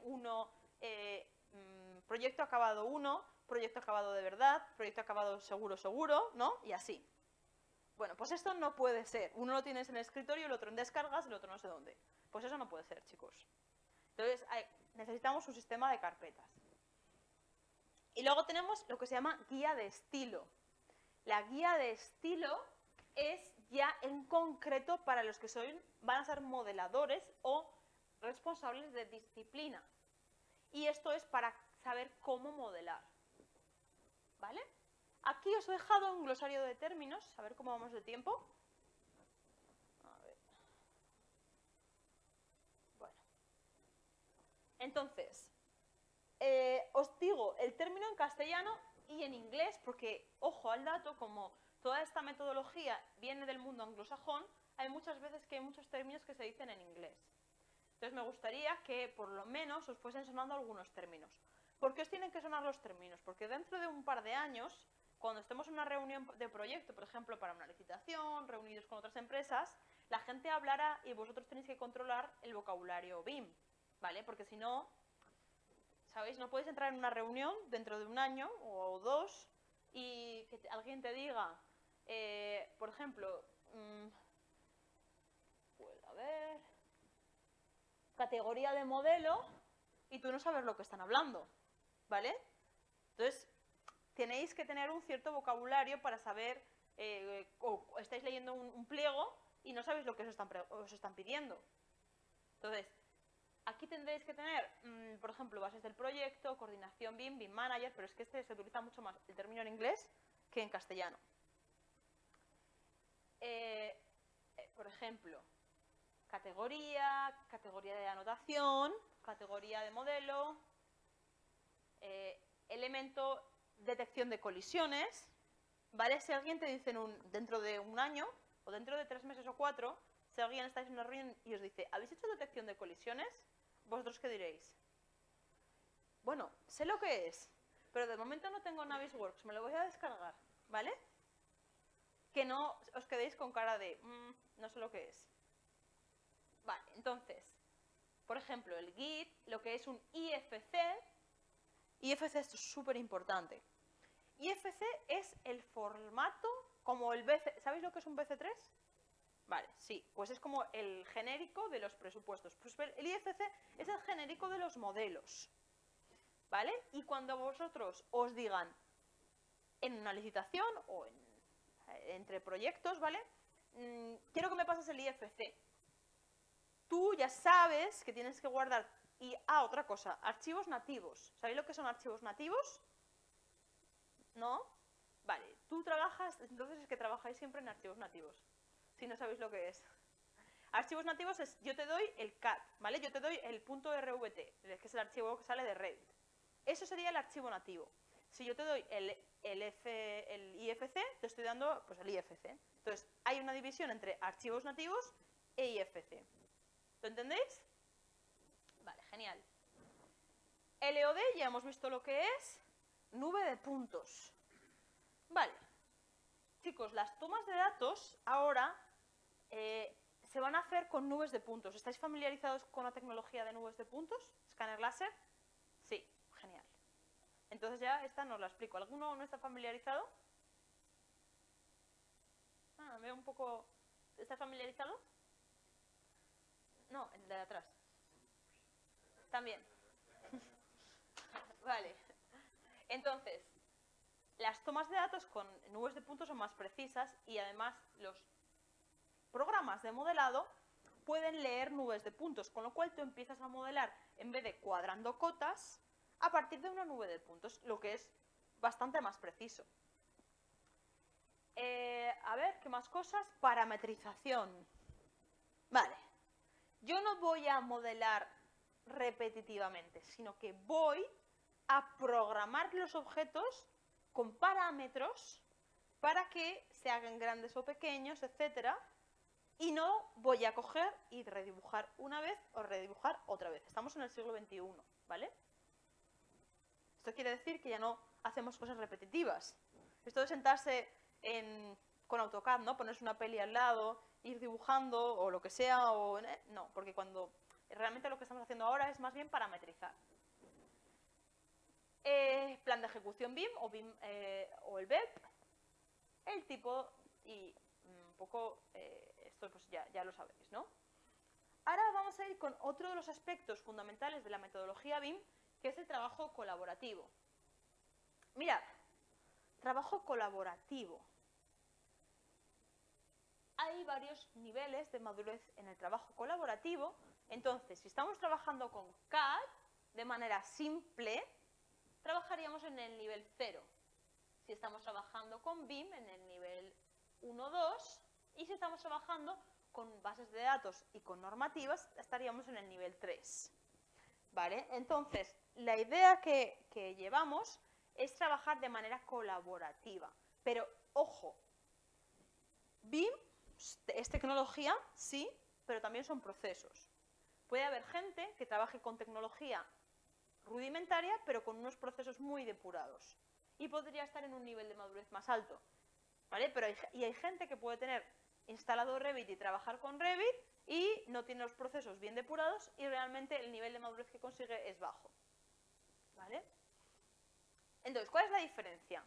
proyecto acabado 1, proyecto acabado de verdad, proyecto acabado seguro, ¿no? Y así. Bueno, pues esto no puede ser. Uno lo tienes en el escritorio, el otro en descargas, el otro no sé dónde. Pues eso no puede ser, chicos. Entonces, necesitamos un sistema de carpetas. Y luego tenemos lo que se llama guía de estilo. La guía de estilo es ya en concreto para los que van a ser modeladores o responsables de disciplina. Y esto es para saber cómo modelar. ¿Vale? Aquí os he dejado un glosario de términos, a ver cómo vamos de tiempo. A ver. Bueno. Entonces, os digo el término en castellano y en inglés, porque, ojo al dato, como toda esta metodología viene del mundo anglosajón, hay muchas veces que hay muchos términos que se dicen en inglés. Entonces me gustaría que por lo menos os fuesen sonando algunos términos. ¿Por qué os tienen que sonar los términos? Porque dentro de un par de años, cuando estemos en una reunión de proyecto, por ejemplo, para una licitación, reunidos con otras empresas, la gente hablará y vosotros tenéis que controlar el vocabulario BIM, ¿vale? Porque si no, ¿sabéis? No podéis entrar en una reunión dentro de un año o dos y que alguien te diga, por ejemplo, pues a ver, categoría de modelo y tú no sabes lo que están hablando, ¿vale? Entonces, tenéis que tener un cierto vocabulario para saber, o estáis leyendo un pliego y no sabéis lo que os están pidiendo. Entonces, aquí tendréis que tener, por ejemplo, bases del proyecto, coordinación BIM, BIM Manager, pero es que se utiliza mucho más el término en inglés que en castellano. Por ejemplo, categoría de anotación, categoría de modelo, elemento detección de colisiones, ¿vale? Si alguien te dice dentro de un año, o dentro de 3 meses o 4, si alguien estáis en una reunión y os dice, ¿habéis hecho detección de colisiones? ¿Vosotros qué diréis? Bueno, sé lo que es, pero de momento no tengo Navisworks, me lo voy a descargar, ¿vale? Que no os quedéis con cara de, no sé lo que es. Vale, entonces, por ejemplo, el Git, lo que es un IFC esto es súper importante. IFC es el formato como el BC, ¿sabéis lo que es un BC3? Vale, sí, pues es como el genérico de los presupuestos. Pues el IFC es el genérico de los modelos, ¿vale? Y cuando vosotros os digan en una licitación o entre proyectos, ¿vale? Quiero que me pases el IFC. Tú ya sabes que tienes que guardar. Y, otra cosa, archivos nativos. ¿Sabéis lo que son archivos nativos? ¿No? Vale, tú trabajas, entonces es que trabajáis siempre en archivos nativos, si no sabéis lo que es. Archivos nativos es, yo te doy el CAD, ¿vale? Yo te doy el .rvt, que es el archivo que sale de Revit. Eso sería el archivo nativo. Si yo te doy el IFC, te estoy dando pues el IFC. Entonces, hay una división entre archivos nativos e IFC. ¿Lo entendéis? Vale, genial. LOD, ya hemos visto lo que es. Nube de puntos. Vale. Chicos, las tomas de datos ahora se van a hacer con nubes de puntos. ¿Estáis familiarizados con la tecnología de nubes de puntos? ¿Escáner láser? Sí, genial. Entonces ya esta nos la explico. ¿Alguno no está familiarizado? Veo un poco... ¿Estás familiarizado? No, el de atrás. También. Vale. Entonces, las tomas de datos con nubes de puntos son más precisas y además los programas de modelado pueden leer nubes de puntos, con lo cual tú empiezas a modelar en vez de cuadrando cotas a partir de una nube de puntos, lo que es bastante más preciso. A ver, ¿qué más cosas? Parametrización. Vale. Yo no voy a modelar repetitivamente, sino que voy a programar los objetos con parámetros para que se hagan grandes o pequeños, etcétera, y no voy a coger y redibujar una vez o redibujar otra vez. Estamos en el siglo XXI, ¿vale? Esto quiere decir que ya no hacemos cosas repetitivas. Esto de sentarse con AutoCAD, ¿no? Ponerse una peli al lado, ir dibujando o lo que sea, no, porque cuando realmente lo que estamos haciendo ahora es más bien parametrizar. Plan de ejecución BIM o el BEP, el tipo y un poco, esto pues ya lo sabéis, ¿no? Ahora vamos a ir con otro de los aspectos fundamentales de la metodología BIM, que es el trabajo colaborativo. Mirad, trabajo colaborativo. Hay varios niveles de madurez en el trabajo colaborativo. Entonces, si estamos trabajando con CAD de manera simple, trabajaríamos en el nivel 0. Si estamos trabajando con BIM, en el nivel 1, 2. Y si estamos trabajando con bases de datos y con normativas, estaríamos en el nivel 3. ¿Vale? Entonces, la idea que llevamos es trabajar de manera colaborativa. Pero, ojo, BIM es tecnología, sí, pero también son procesos. Puede haber gente que trabaje con tecnología rudimentaria, pero con unos procesos muy depurados. Y podría estar en un nivel de madurez más alto. ¿Vale? Pero hay gente que puede tener instalado Revit y trabajar con Revit y no tiene los procesos bien depurados y realmente el nivel de madurez que consigue es bajo. ¿Vale? Entonces, ¿cuál es la diferencia?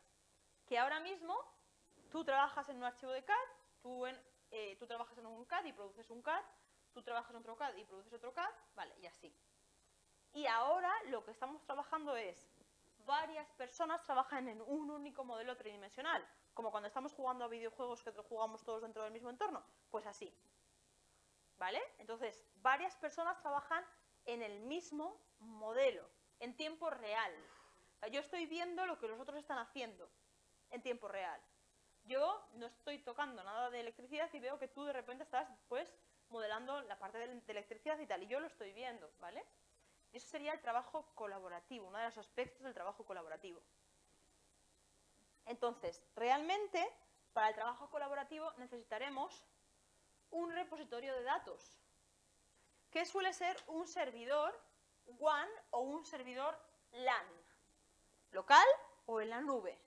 Que ahora mismo tú trabajas en un archivo de CAD, tú trabajas en un CAD y produces un CAD, tú trabajas en otro CAD y produces otro CAD, vale, y así. Y ahora lo que estamos trabajando es, varias personas trabajan en un único modelo tridimensional, como cuando estamos jugando a videojuegos que jugamos todos dentro del mismo entorno, pues así. ¿Vale? Entonces, varias personas trabajan en el mismo modelo, en tiempo real. O sea, yo estoy viendo lo que los otros están haciendo en tiempo real. Yo no estoy tocando nada de electricidad y veo que tú de repente estás, pues, modelando la parte de electricidad y tal, y yo lo estoy viendo, ¿vale? Y eso sería el trabajo colaborativo, uno de los aspectos del trabajo colaborativo. Entonces, realmente, para el trabajo colaborativo necesitaremos un repositorio de datos, que suele ser un servidor WAN o un servidor LAN, local o en la nube.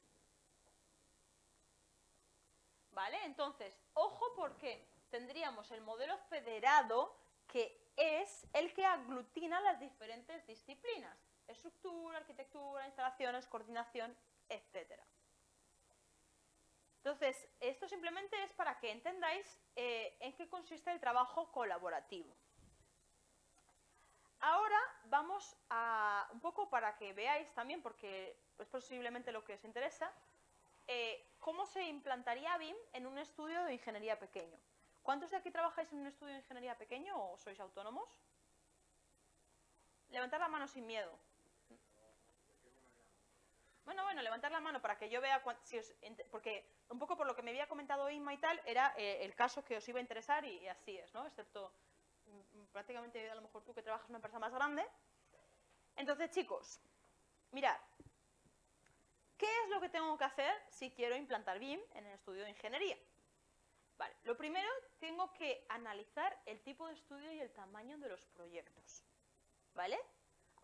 ¿Vale? Entonces, ojo porque tendríamos el modelo federado, que es el que aglutina las diferentes disciplinas: estructura, arquitectura, instalaciones, coordinación, etc. Entonces, esto simplemente es para que entendáis en qué consiste el trabajo colaborativo. Ahora vamos a, un poco para que veáis también, porque es posiblemente lo que os interesa, cómo se implantaría BIM en un estudio de ingeniería pequeño. ¿Cuántos de aquí trabajáis en un estudio de ingeniería pequeño o sois autónomos? Levantad la mano sin miedo. Bueno, levantar la mano para que yo vea porque un poco por lo que me había comentado Inma y tal, era el caso que os iba a interesar y así es, ¿no? Excepto prácticamente a lo mejor tú que trabajas en una empresa más grande. Entonces, chicos, mirad, ¿qué es lo que tengo que hacer si quiero implantar BIM en el estudio de ingeniería? Vale, lo primero, tengo que analizar el tipo de estudio y el tamaño de los proyectos. ¿Vale?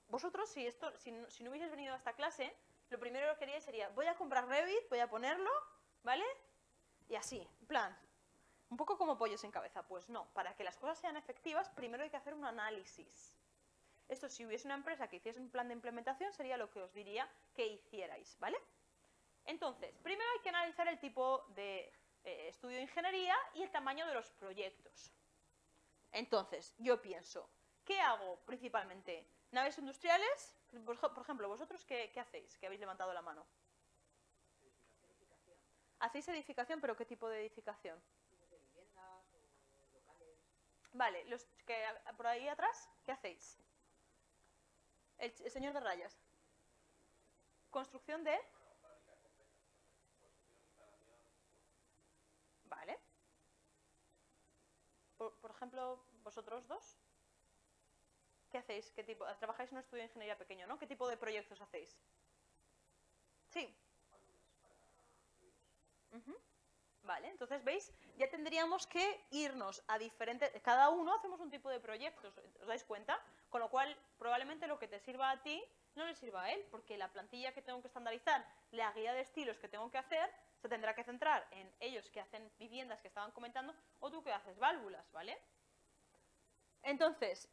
Vosotros, si no hubieseis venido a esta clase, lo primero que queríais sería, voy a comprar Revit, voy a ponerlo, ¿vale? Y así, en plan, Un poco como pollos sin cabeza. Pues no, para que las cosas sean efectivas, primero hay que hacer un análisis. Esto, si hubiese una empresa que hiciese un plan de implementación, sería lo que os diría que hicierais, ¿vale? Entonces, primero hay que analizar el tipo de estudio de ingeniería y el tamaño de los proyectos. Entonces, yo pienso, ¿qué hago principalmente? ¿Naves industriales? Por ejemplo, ¿vosotros qué hacéis? Que habéis levantado la mano. ¿Hacéis edificación? ¿Pero qué tipo de edificación? De viviendas o locales. Vale, los que por ahí atrás, ¿qué hacéis? El señor de rayas. Construcción de... Vale. Por ejemplo, vosotros dos, ¿qué hacéis? ¿Qué tipo? Trabajáis en un estudio de ingeniería pequeño, ¿no? ¿Qué tipo de proyectos hacéis? Sí. Vale, entonces, ¿veis? Ya tendríamos que irnos a diferentes... Cada uno hacemos un tipo de proyectos, ¿os dais cuenta? Con lo cual, probablemente lo que te sirva a ti no le sirva a él, porque la plantilla que tengo que estandarizar, la guía de estilos que tengo que hacer, se tendrá que centrar en ellos que hacen viviendas que estaban comentando, o tú que haces válvulas, ¿vale? Entonces,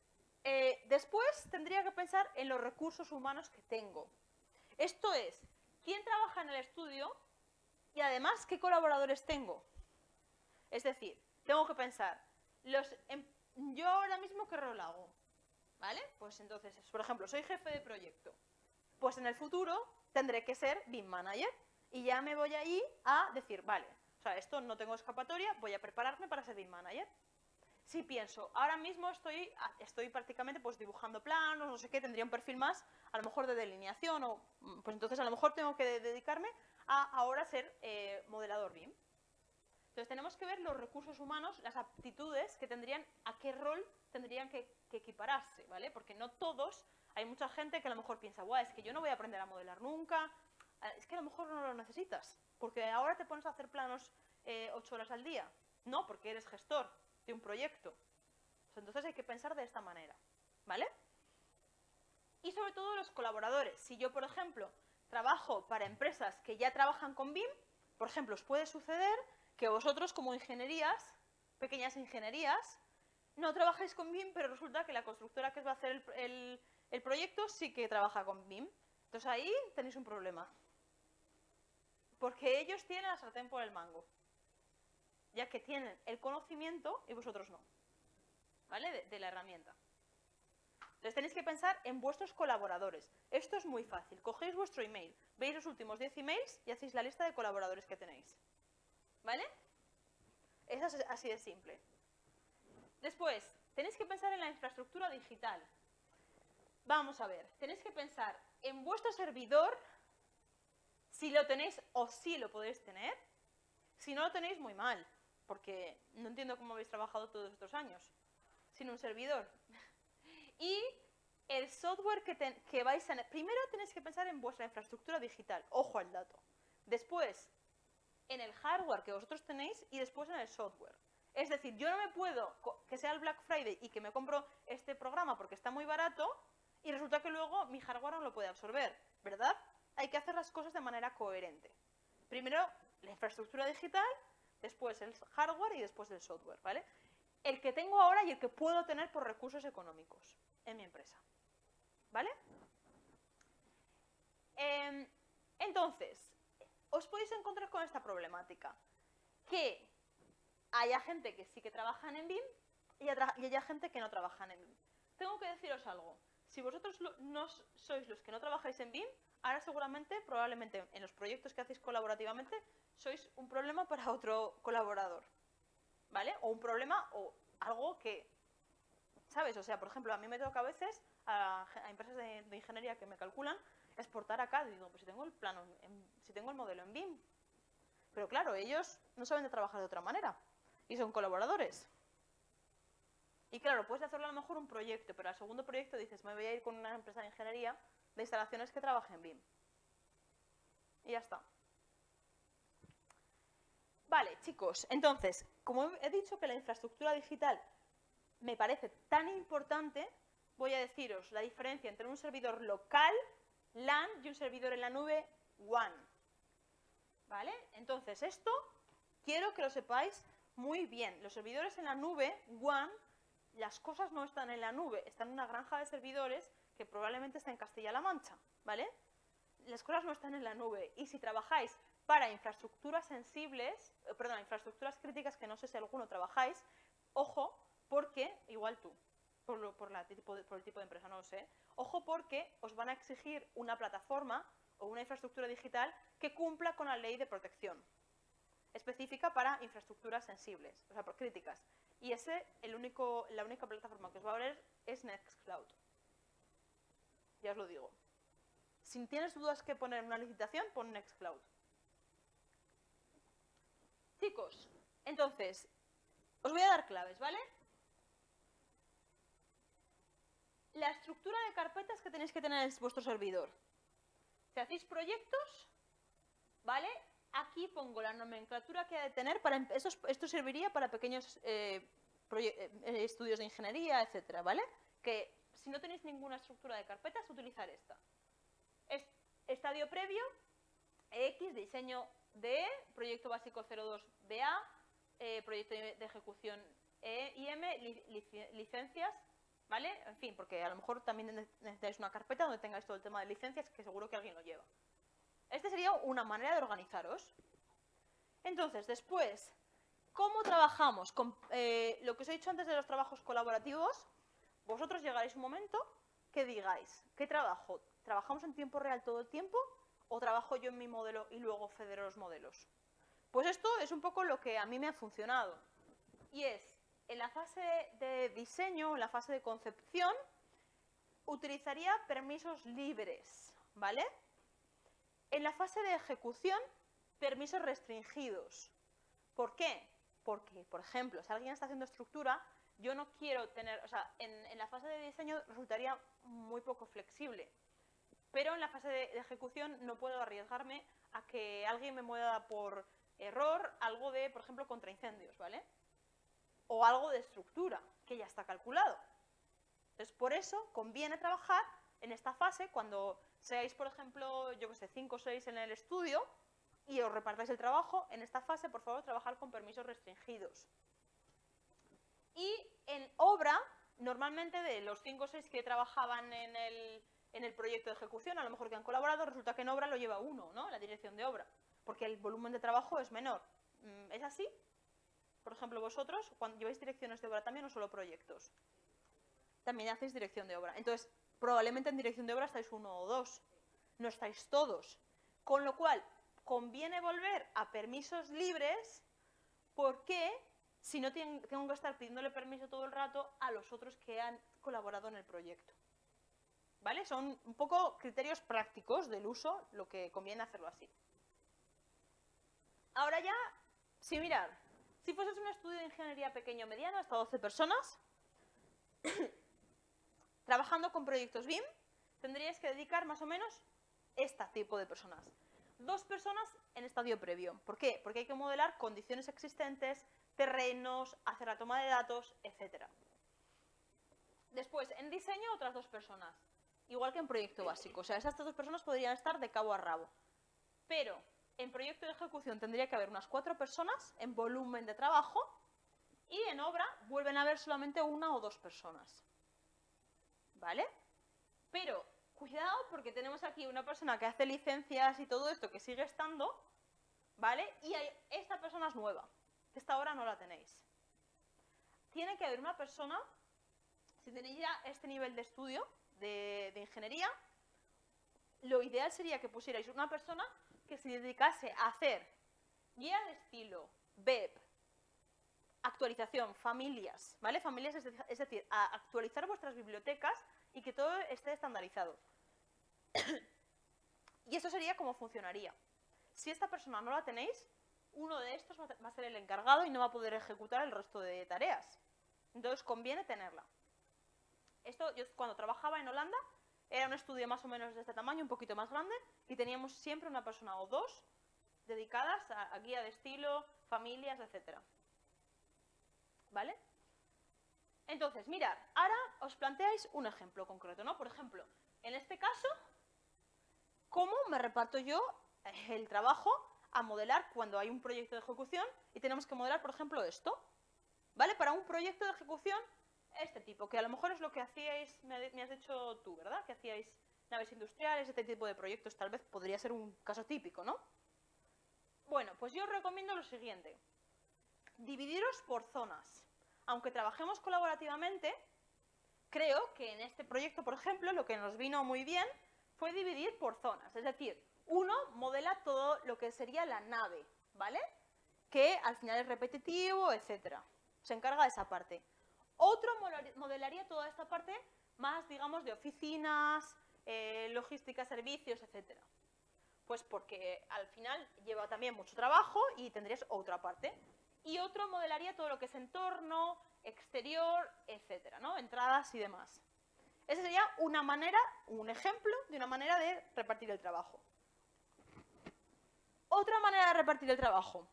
después tendría que pensar en los recursos humanos que tengo. Esto es, ¿quién trabaja en el estudio? Y además, ¿qué colaboradores tengo? Es decir, tengo que pensar, yo ahora mismo, ¿qué rol hago? ¿Vale? Pues entonces, por ejemplo, soy jefe de proyecto. Pues en el futuro tendré que ser BIM Manager. Y ya me voy ahí a decir, vale, o sea, esto no tengo escapatoria, voy a prepararme para ser BIM Manager. Si pienso, ahora mismo estoy prácticamente pues dibujando planos, no sé qué, tendría un perfil más, a lo mejor de delineación, o pues entonces a lo mejor tengo que dedicarme a ahora ser modelador BIM. Entonces tenemos que ver los recursos humanos, las aptitudes que tendrían, a qué rol tendrían que equipararse, ¿vale? Porque no todos, hay mucha gente que a lo mejor piensa, guau, es que yo no voy a aprender a modelar nunca, es que a lo mejor no lo necesitas, porque ahora te pones a hacer planos 8 horas al día. No, porque eres gestor de un proyecto. Entonces hay que pensar de esta manera, ¿vale? Y sobre todo los colaboradores. Si yo, por ejemplo, trabajo para empresas que ya trabajan con BIM, por ejemplo, os puede suceder que vosotros como ingenierías, pequeñas ingenierías, no trabajáis con BIM, pero resulta que la constructora que os va a hacer el proyecto sí que trabaja con BIM. Entonces ahí tenéis un problema. Porque ellos tienen la sartén por el mango, ya que tienen el conocimiento y vosotros no, ¿vale? De la herramienta. Entonces tenéis que pensar en vuestros colaboradores. Esto es muy fácil. Cogéis vuestro email, veis los últimos 10 emails y hacéis la lista de colaboradores que tenéis. ¿Vale? Eso es así de simple. Después, tenéis que pensar en la infraestructura digital. Vamos a ver, tenéis que pensar en vuestro servidor, si lo tenéis o si lo podéis tener. Si no lo tenéis, muy mal, porque no entiendo cómo habéis trabajado todos estos años sin un servidor. Y el software que vais a... Primero tenéis que pensar en vuestra infraestructura digital, ojo al dato. Después, en el hardware que vosotros tenéis y después en el software. Es decir, yo no me puedo, que sea el Black Friday y que me compro este programa porque está muy barato y resulta que luego mi hardware no lo puede absorber, ¿verdad? Hay que hacer las cosas de manera coherente. Primero la infraestructura digital, después el hardware y después el software, ¿vale? El que tengo ahora y el que puedo tener por recursos económicos en mi empresa, ¿vale? Entonces, os podéis encontrar con esta problemática, que haya gente que sí que trabajan en BIM y haya gente que no trabajan en BIM. Tengo que deciros algo, si vosotros no sois los que no trabajáis en BIM, ahora seguramente, probablemente en los proyectos que hacéis colaborativamente, sois un problema para otro colaborador, ¿vale? O un problema o algo que, ¿sabes? O sea, por ejemplo, a mí me toca a veces a empresas de ingeniería que me calculan exportar acá, digo, pues si tengo el plano, si tengo el modelo en BIM. Pero claro, ellos no saben de trabajar de otra manera y son colaboradores. Y claro, puedes hacerlo a lo mejor un proyecto, pero al segundo proyecto dices, me voy a ir con una empresa de ingeniería de instalaciones que trabaje en BIM. Y ya está. Vale, chicos, entonces, como he dicho que la infraestructura digital me parece tan importante, voy a deciros la diferencia entre un servidor local, LAN, y un servidor en la nube, WAN. ¿Vale? Entonces, esto quiero que lo sepáis Muy bien, los servidores en la nube, One, las cosas no están en la nube, están en una granja de servidores que probablemente está en Castilla-La Mancha, ¿vale? Las cosas no están en la nube. Y si trabajáis para infraestructuras sensibles, infraestructuras críticas, que no sé si alguno trabajáis, ojo, porque, igual tú, por el tipo de empresa, no lo sé, ojo porque os van a exigir una plataforma o una infraestructura digital que cumpla con la ley de protección específica para infraestructuras sensibles, o sea, críticas. Y la única plataforma que os va a valer es Nextcloud. Ya os lo digo. Si tienes dudas que poner en una licitación, pon Nextcloud. Chicos, entonces, os voy a dar claves, ¿vale? La estructura de carpetas que tenéis que tener en vuestro servidor. Si hacéis proyectos, ¿vale? Aquí pongo la nomenclatura que ha de tener. Esto serviría para pequeños estudios de ingeniería, etcétera, ¿vale? Que si no tenéis ninguna estructura de carpetas, utilizar esta. Estadio previo, EX, diseño DE, proyecto básico 02 BA, proyecto de ejecución IM, licencias, ¿vale? En fin, porque a lo mejor también necesitáis una carpeta donde tengáis todo el tema de licencias, que seguro que alguien lo lleva. Esta sería una manera de organizaros. Entonces, después, ¿cómo trabajamos? Con lo que os he dicho antes de los trabajos colaborativos, vosotros llegaréis un momento que digáis, ¿qué trabajo? ¿Trabajamos en tiempo real todo el tiempo o trabajo yo en mi modelo y luego federo los modelos? Pues esto es un poco lo que a mí me ha funcionado. Y es, en la fase de diseño, en la fase de concepción, utilizaría permisos libres, ¿vale? En la fase de ejecución, permisos restringidos. ¿Por qué? Porque, por ejemplo, si alguien está haciendo estructura, yo no quiero tener, o sea, en la fase de diseño resultaría muy poco flexible, pero en la fase de ejecución no puedo arriesgarme a que alguien me mueva por error algo de, por ejemplo, contraincendios, ¿vale? O algo de estructura, que ya está calculado. Entonces, por eso conviene trabajar en esta fase cuando seáis, por ejemplo, yo que sé, 5 o 6 en el estudio y os repartáis el trabajo. En esta fase, por favor, trabajar con permisos restringidos. Y en obra, normalmente de los 5 o 6 que trabajaban en el proyecto de ejecución, a lo mejor que han colaborado, resulta que en obra lo lleva uno, ¿no? La dirección de obra, porque el volumen de trabajo es menor. ¿Es así? Por ejemplo, vosotros, cuando lleváis direcciones de obra también o solo proyectos, también hacéis dirección de obra. Entonces, probablemente en dirección de obra estáis 1 o 2, no estáis todos. Con lo cual, conviene volver a permisos libres, porque si no tengo que estar pidiéndole permiso todo el rato a los otros que han colaborado en el proyecto. ¿Vale? Son un poco criterios prácticos del uso, lo que conviene hacerlo así. Ahora ya, si mirar, si fueses un estudio de ingeniería pequeño o mediano, hasta 12 personas, trabajando con proyectos BIM, tendríais que dedicar más o menos este tipo de personas. 2 personas en estadio previo. ¿Por qué? Porque hay que modelar condiciones existentes, terrenos, hacer la toma de datos, etc. Después, en diseño, otras 2 personas. Igual que en proyecto básico. O sea, esas 2 personas podrían estar de cabo a rabo. Pero en proyecto de ejecución tendría que haber unas 4 personas en volumen de trabajo y en obra vuelven a haber solamente 1 o 2 personas. ¿Vale? Pero cuidado, porque tenemos aquí una persona que hace licencias y todo esto que sigue estando, ¿vale? Y esta persona es nueva, que hasta ahora no la tenéis. Tiene que haber una persona, si tenéis ya este nivel de estudio de ingeniería, lo ideal sería que pusierais una persona que se dedicase a hacer guía de estilo, BEP, actualización, familias, ¿vale? Familias, es decir, a actualizar vuestras bibliotecas y que todo esté estandarizado. Y eso sería como funcionaría. Si esta persona no la tenéis, uno de estos va a ser el encargado y no va a poder ejecutar el resto de tareas. Entonces conviene tenerla. Esto, yo cuando trabajaba en Holanda, era un estudio más o menos de este tamaño, un poquito más grande, y teníamos siempre una persona o 2 dedicadas a guía de estilo, familias, etc. ¿Vale? Entonces, mirad, ahora os planteáis un ejemplo concreto, ¿no? Por ejemplo, en este caso, ¿cómo me reparto yo el trabajo a modelar cuando hay un proyecto de ejecución y tenemos que modelar, por ejemplo, esto, ¿vale? Para un proyecto de ejecución, este tipo, que a lo mejor es lo que hacíais, me has dicho tú, ¿verdad? Que hacíais naves industriales, este tipo de proyectos, tal vez podría ser un caso típico, ¿no? Bueno, pues yo os recomiendo lo siguiente. Dividiros por zonas. Aunque trabajemos colaborativamente, creo que en este proyecto, por ejemplo, lo que nos vino muy bien fue dividir por zonas. Es decir, uno modela todo lo que sería la nave, ¿vale? Que al final es repetitivo, etcétera. Se encarga de esa parte. Otro modelaría toda esta parte más, digamos, de oficinas, logística, servicios, etcétera. Pues porque al final lleva también mucho trabajo y tendrías otra parte. Y otro modelaría todo lo que es entorno, exterior, etcétera, ¿no? Entradas y demás. Esa sería una manera, un ejemplo de una manera de repartir el trabajo. Otra manera de repartir el trabajo.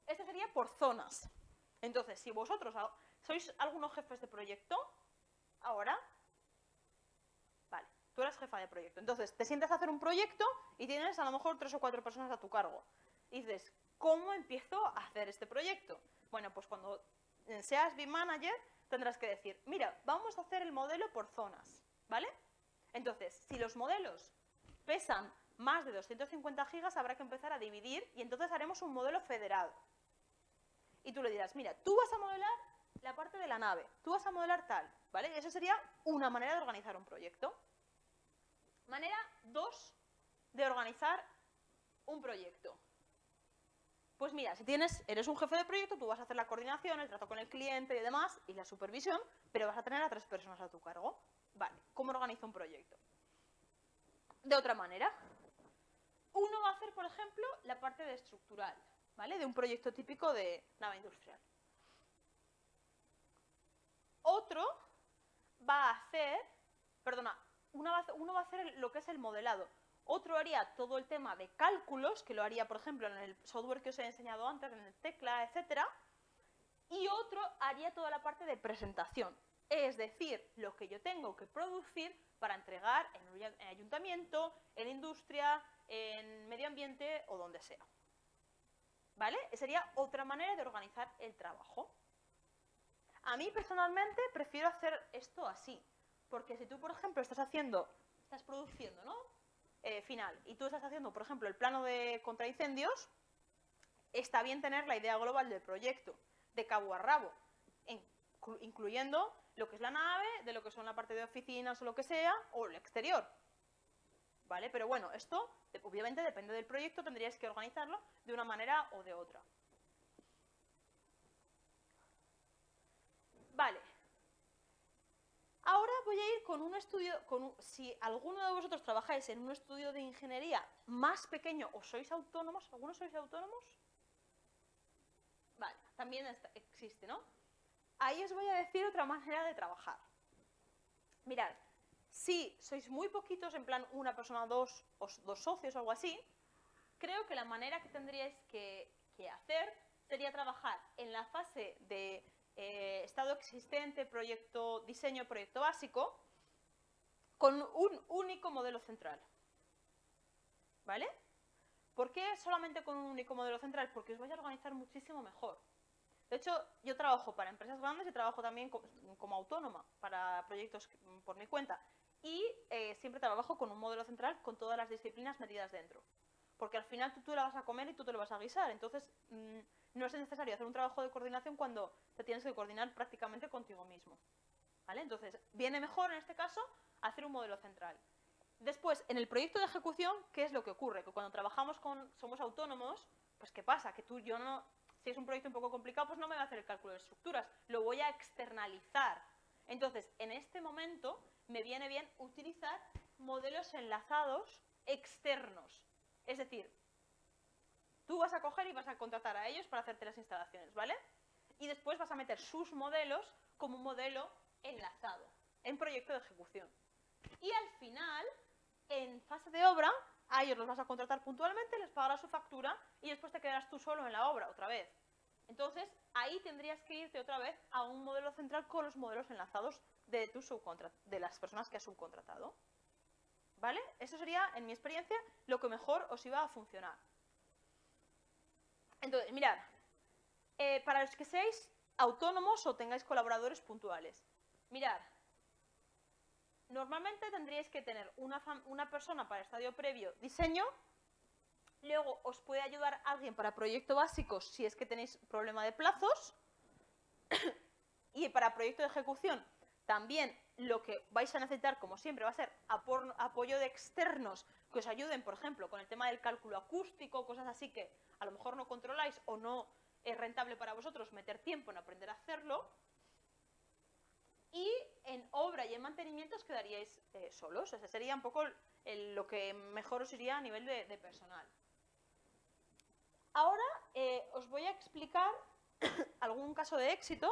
Esta sería por zonas. Entonces, si vosotros sois algunos jefes de proyecto, ahora, vale, tú eres jefa de proyecto. Entonces, te sientas a hacer un proyecto y tienes a lo mejor 3 o 4 personas a tu cargo. Y dices, ¿cómo empiezo a hacer este proyecto? Bueno, pues cuando seas BIM Manager, tendrás que decir, mira, vamos a hacer el modelo por zonas, ¿vale? Entonces, si los modelos pesan más de 250 gigas, habrá que empezar a dividir y entonces haremos un modelo federado. Y tú le dirás, mira, tú vas a modelar la parte de la nave, tú vas a modelar tal, ¿vale? Eso sería una manera de organizar un proyecto. Manera 2 de organizar un proyecto. Pues mira, si eres un jefe de proyecto, tú vas a hacer la coordinación, el trato con el cliente y demás, y la supervisión, pero vas a tener a 3 personas a tu cargo. Vale, ¿cómo organizo un proyecto? De otra manera, uno va a hacer, por ejemplo, la parte de estructural, ¿vale? De un proyecto típico de nave industrial. Otro va a hacer, uno va a hacer lo que es el modelado. Otro haría todo el tema de cálculos, que lo haría, por ejemplo, en el software que os he enseñado antes, en el Tecla, etc. Y otro haría toda la parte de presentación, es decir, lo que yo tengo que producir para entregar en ayuntamiento, en industria, en medio ambiente o donde sea. ¿Vale? Sería otra manera de organizar el trabajo. A mí personalmente prefiero hacer esto así, porque si tú, por ejemplo, estás produciendo, ¿no? Final, y tú estás haciendo, por ejemplo, el plano de contraincendios, está bien tener la idea global del proyecto, de cabo a rabo, incluyendo lo que es la nave, de lo que son la parte de oficinas o lo que sea, o el exterior. ¿Vale? Pero bueno, esto obviamente depende del proyecto, tendríais que organizarlo de una manera o de otra. Vale. Ahora voy a ir con un estudio, si alguno de vosotros trabajáis en un estudio de ingeniería más pequeño o sois autónomos, ¿algunos sois autónomos? Vale, también existe, ¿no? Ahí os voy a decir otra manera de trabajar. Mirad, si sois muy poquitos, en plan una persona, dos socios o algo así, creo que la manera que tendríais que hacer sería trabajar en la fase de estado existente, diseño, proyecto básico, con un único modelo central. ¿Vale? ¿Por qué solamente con un único modelo central? Porque os vais a organizar muchísimo mejor. De hecho, yo trabajo para empresas grandes y trabajo también como autónoma para proyectos por mi cuenta. Y siempre trabajo con un modelo central con todas las disciplinas metidas dentro. Porque al final tú la vas a comer y tú te lo vas a guisar. Entonces, no es necesario hacer un trabajo de coordinación cuando te tienes que coordinar prácticamente contigo mismo. ¿Vale? Entonces, viene mejor en este caso hacer un modelo central. Después, en el proyecto de ejecución, ¿qué es lo que ocurre? Que cuando somos autónomos, pues ¿qué pasa? Que yo no, si es un proyecto un poco complicado, pues no me va a hacer el cálculo de estructuras, lo voy a externalizar. Entonces, en este momento, me viene bien utilizar modelos enlazados externos. Es decir, tú vas a coger y vas a contratar a ellos para hacerte las instalaciones, ¿vale? Y después vas a meter sus modelos como un modelo enlazado en proyecto de ejecución. Y al final, en fase de obra, a ellos los vas a contratar puntualmente, les pagarás su factura y después te quedarás tú solo en la obra otra vez. Entonces, ahí tendrías que irte otra vez a un modelo central con los modelos enlazados de las personas que has subcontratado. ¿Vale? Eso sería, en mi experiencia, lo que mejor os iba a funcionar. Entonces, mirad, para los que seáis autónomos o tengáis colaboradores puntuales, mirad, normalmente tendríais que tener una persona para estadio previo diseño, luego os puede ayudar alguien para proyecto básico si es que tenéis problema de plazos, y para proyecto de ejecución también lo que vais a necesitar, como siempre, va a ser apoyo de externos que os ayuden, por ejemplo, con el tema del cálculo acústico, cosas así que a lo mejor no controláis o no es rentable para vosotros meter tiempo en aprender a hacerlo. Y en obra y en mantenimiento os quedaríais solos. Ese sería un poco lo que mejor os iría a nivel de personal. Ahora os voy a explicar algún caso de éxito,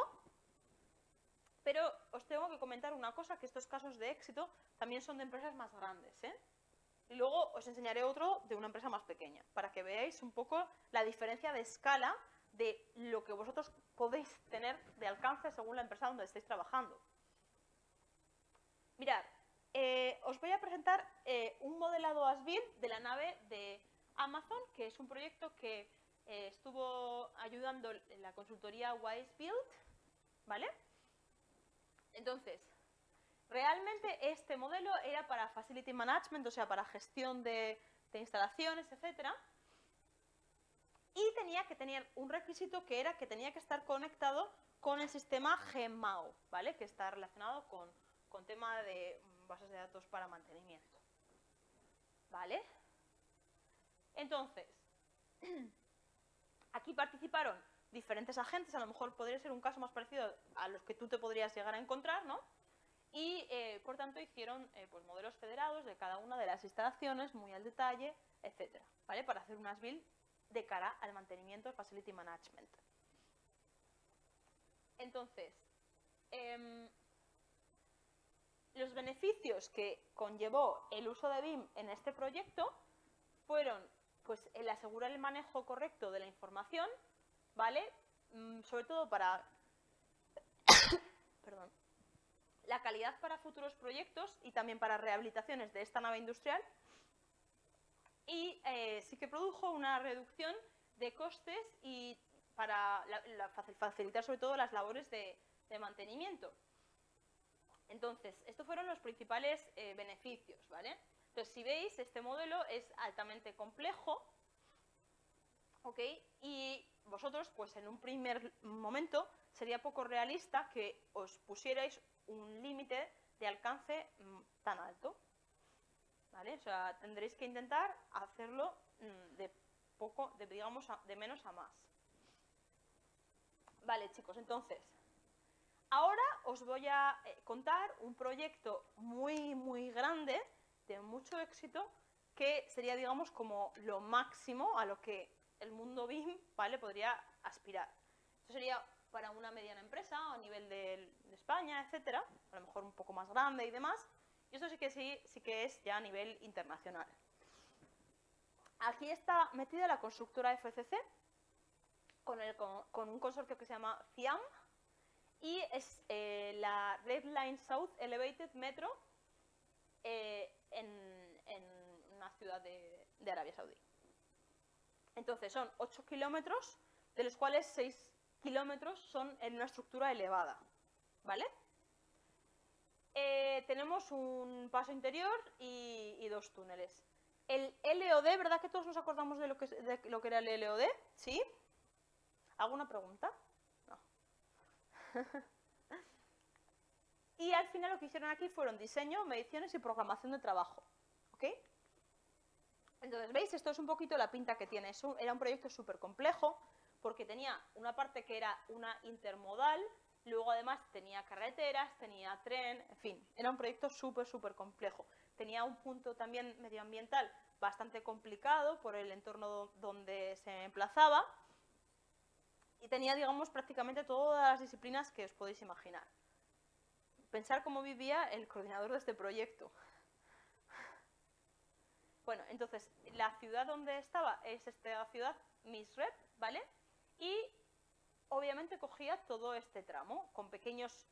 pero os tengo que comentar una cosa, que estos casos de éxito también son de empresas más grandes, Y luego os enseñaré otro de una empresa más pequeña, para que veáis un poco la diferencia de escala de lo que vosotros podéis tener de alcance según la empresa donde estéis trabajando. Mirad, os voy a presentar un modelado as-built de la nave de Amazon, que es un proyecto que estuvo ayudando en la consultoría Wise Build, ¿vale? Entonces, realmente este modelo era para Facility Management, o sea, para gestión de instalaciones, etcétera, y tenía que tener un requisito que era que tenía que estar conectado con el sistema GMAO, ¿vale? Que está relacionado con tema de bases de datos para mantenimiento, ¿vale? Entonces, aquí participaron diferentes agentes, a lo mejor podría ser un caso más parecido a los que tú te podrías llegar a encontrar, ¿no? Y, por tanto, hicieron pues, modelos federados de cada una de las instalaciones, muy al detalle, etcétera, ¿vale? Para hacer unas build de cara al mantenimiento del Facility Management. Entonces, los beneficios que conllevó el uso de BIM en este proyecto fueron pues, el asegurar el manejo correcto de la información, ¿vale? Sobre todo para perdón, la calidad para futuros proyectos y también para rehabilitaciones de esta nave industrial. Y sí que produjo una reducción de costes y para facilitar sobre todo las labores de mantenimiento. Entonces, estos fueron los principales beneficios, ¿vale? Entonces, si veis, este modelo es altamente complejo, ¿ok? Y vosotros, pues en un primer momento, sería poco realista que os pusierais un límite de alcance tan alto, ¿vale? O sea, tendréis que intentar hacerlo digamos, de menos a más. Vale, chicos, entonces, ahora os voy a contar un proyecto muy, muy grande, de mucho éxito, que sería, digamos, como lo máximo a lo que el mundo BIM, ¿vale?, podría aspirar. Esto sería para una mediana empresa a nivel de España, etcétera, a lo mejor un poco más grande y demás. Y esto sí que es ya a nivel internacional. Aquí está metida la constructora FCC con un consorcio que se llama FIAM y es la Red Line South Elevated Metro en una ciudad de Arabia Saudí. Entonces son 8 kilómetros, de los cuales 6 kilómetros son en una estructura elevada, ¿vale? Tenemos un paso interior y 2 túneles. El LOD, ¿verdad que todos nos acordamos de lo que era el LOD? ¿Sí? ¿Alguna pregunta? No. Y al final lo que hicieron aquí fueron diseño, mediciones y programación de trabajo, ¿ok? Entonces, ¿veis? Esto es un poquito la pinta que tiene. Era un proyecto súper complejo porque tenía una parte que era una intermodal, luego además tenía carreteras, tenía tren, en fin, era un proyecto súper, súper complejo. Tenía un punto también medioambiental bastante complicado por el entorno donde se emplazaba y tenía, digamos, prácticamente todas las disciplinas que os podéis imaginar. Pensar cómo vivía el coordinador de este proyecto. Bueno, entonces, la ciudad donde estaba es esta ciudad Misrep, ¿vale? Y obviamente cogía todo este tramo, con pequeños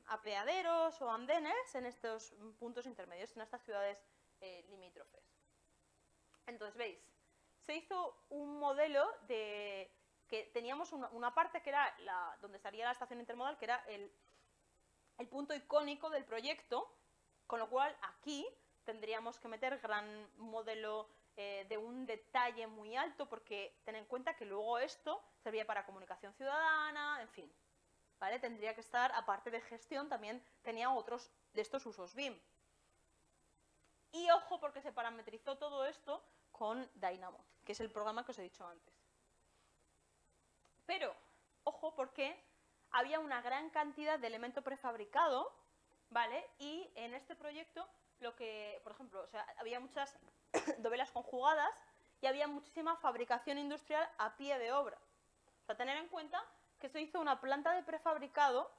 apeaderos o andenes en estos puntos intermedios, en estas ciudades limítrofes. Entonces, veis, se hizo un modelo de que teníamos una parte que era donde estaría la estación intermodal, que era el punto icónico del proyecto, con lo cual aquí tendríamos que meter gran modelo de un detalle muy alto, porque ten en cuenta que luego esto servía para comunicación ciudadana, en fin, ¿vale? Tendría que estar, aparte de gestión, también tenía otros de estos usos BIM. Y ojo, porque se parametrizó todo esto con Dynamo, que es el programa que os he dicho antes. Pero, ojo, porque había una gran cantidad de elemento prefabricado, ¿vale? Y en este proyecto, lo que, por ejemplo, o sea, había muchas dovelas conjugadas y había muchísima fabricación industrial a pie de obra. O sea, tener en cuenta que se hizo una planta de prefabricado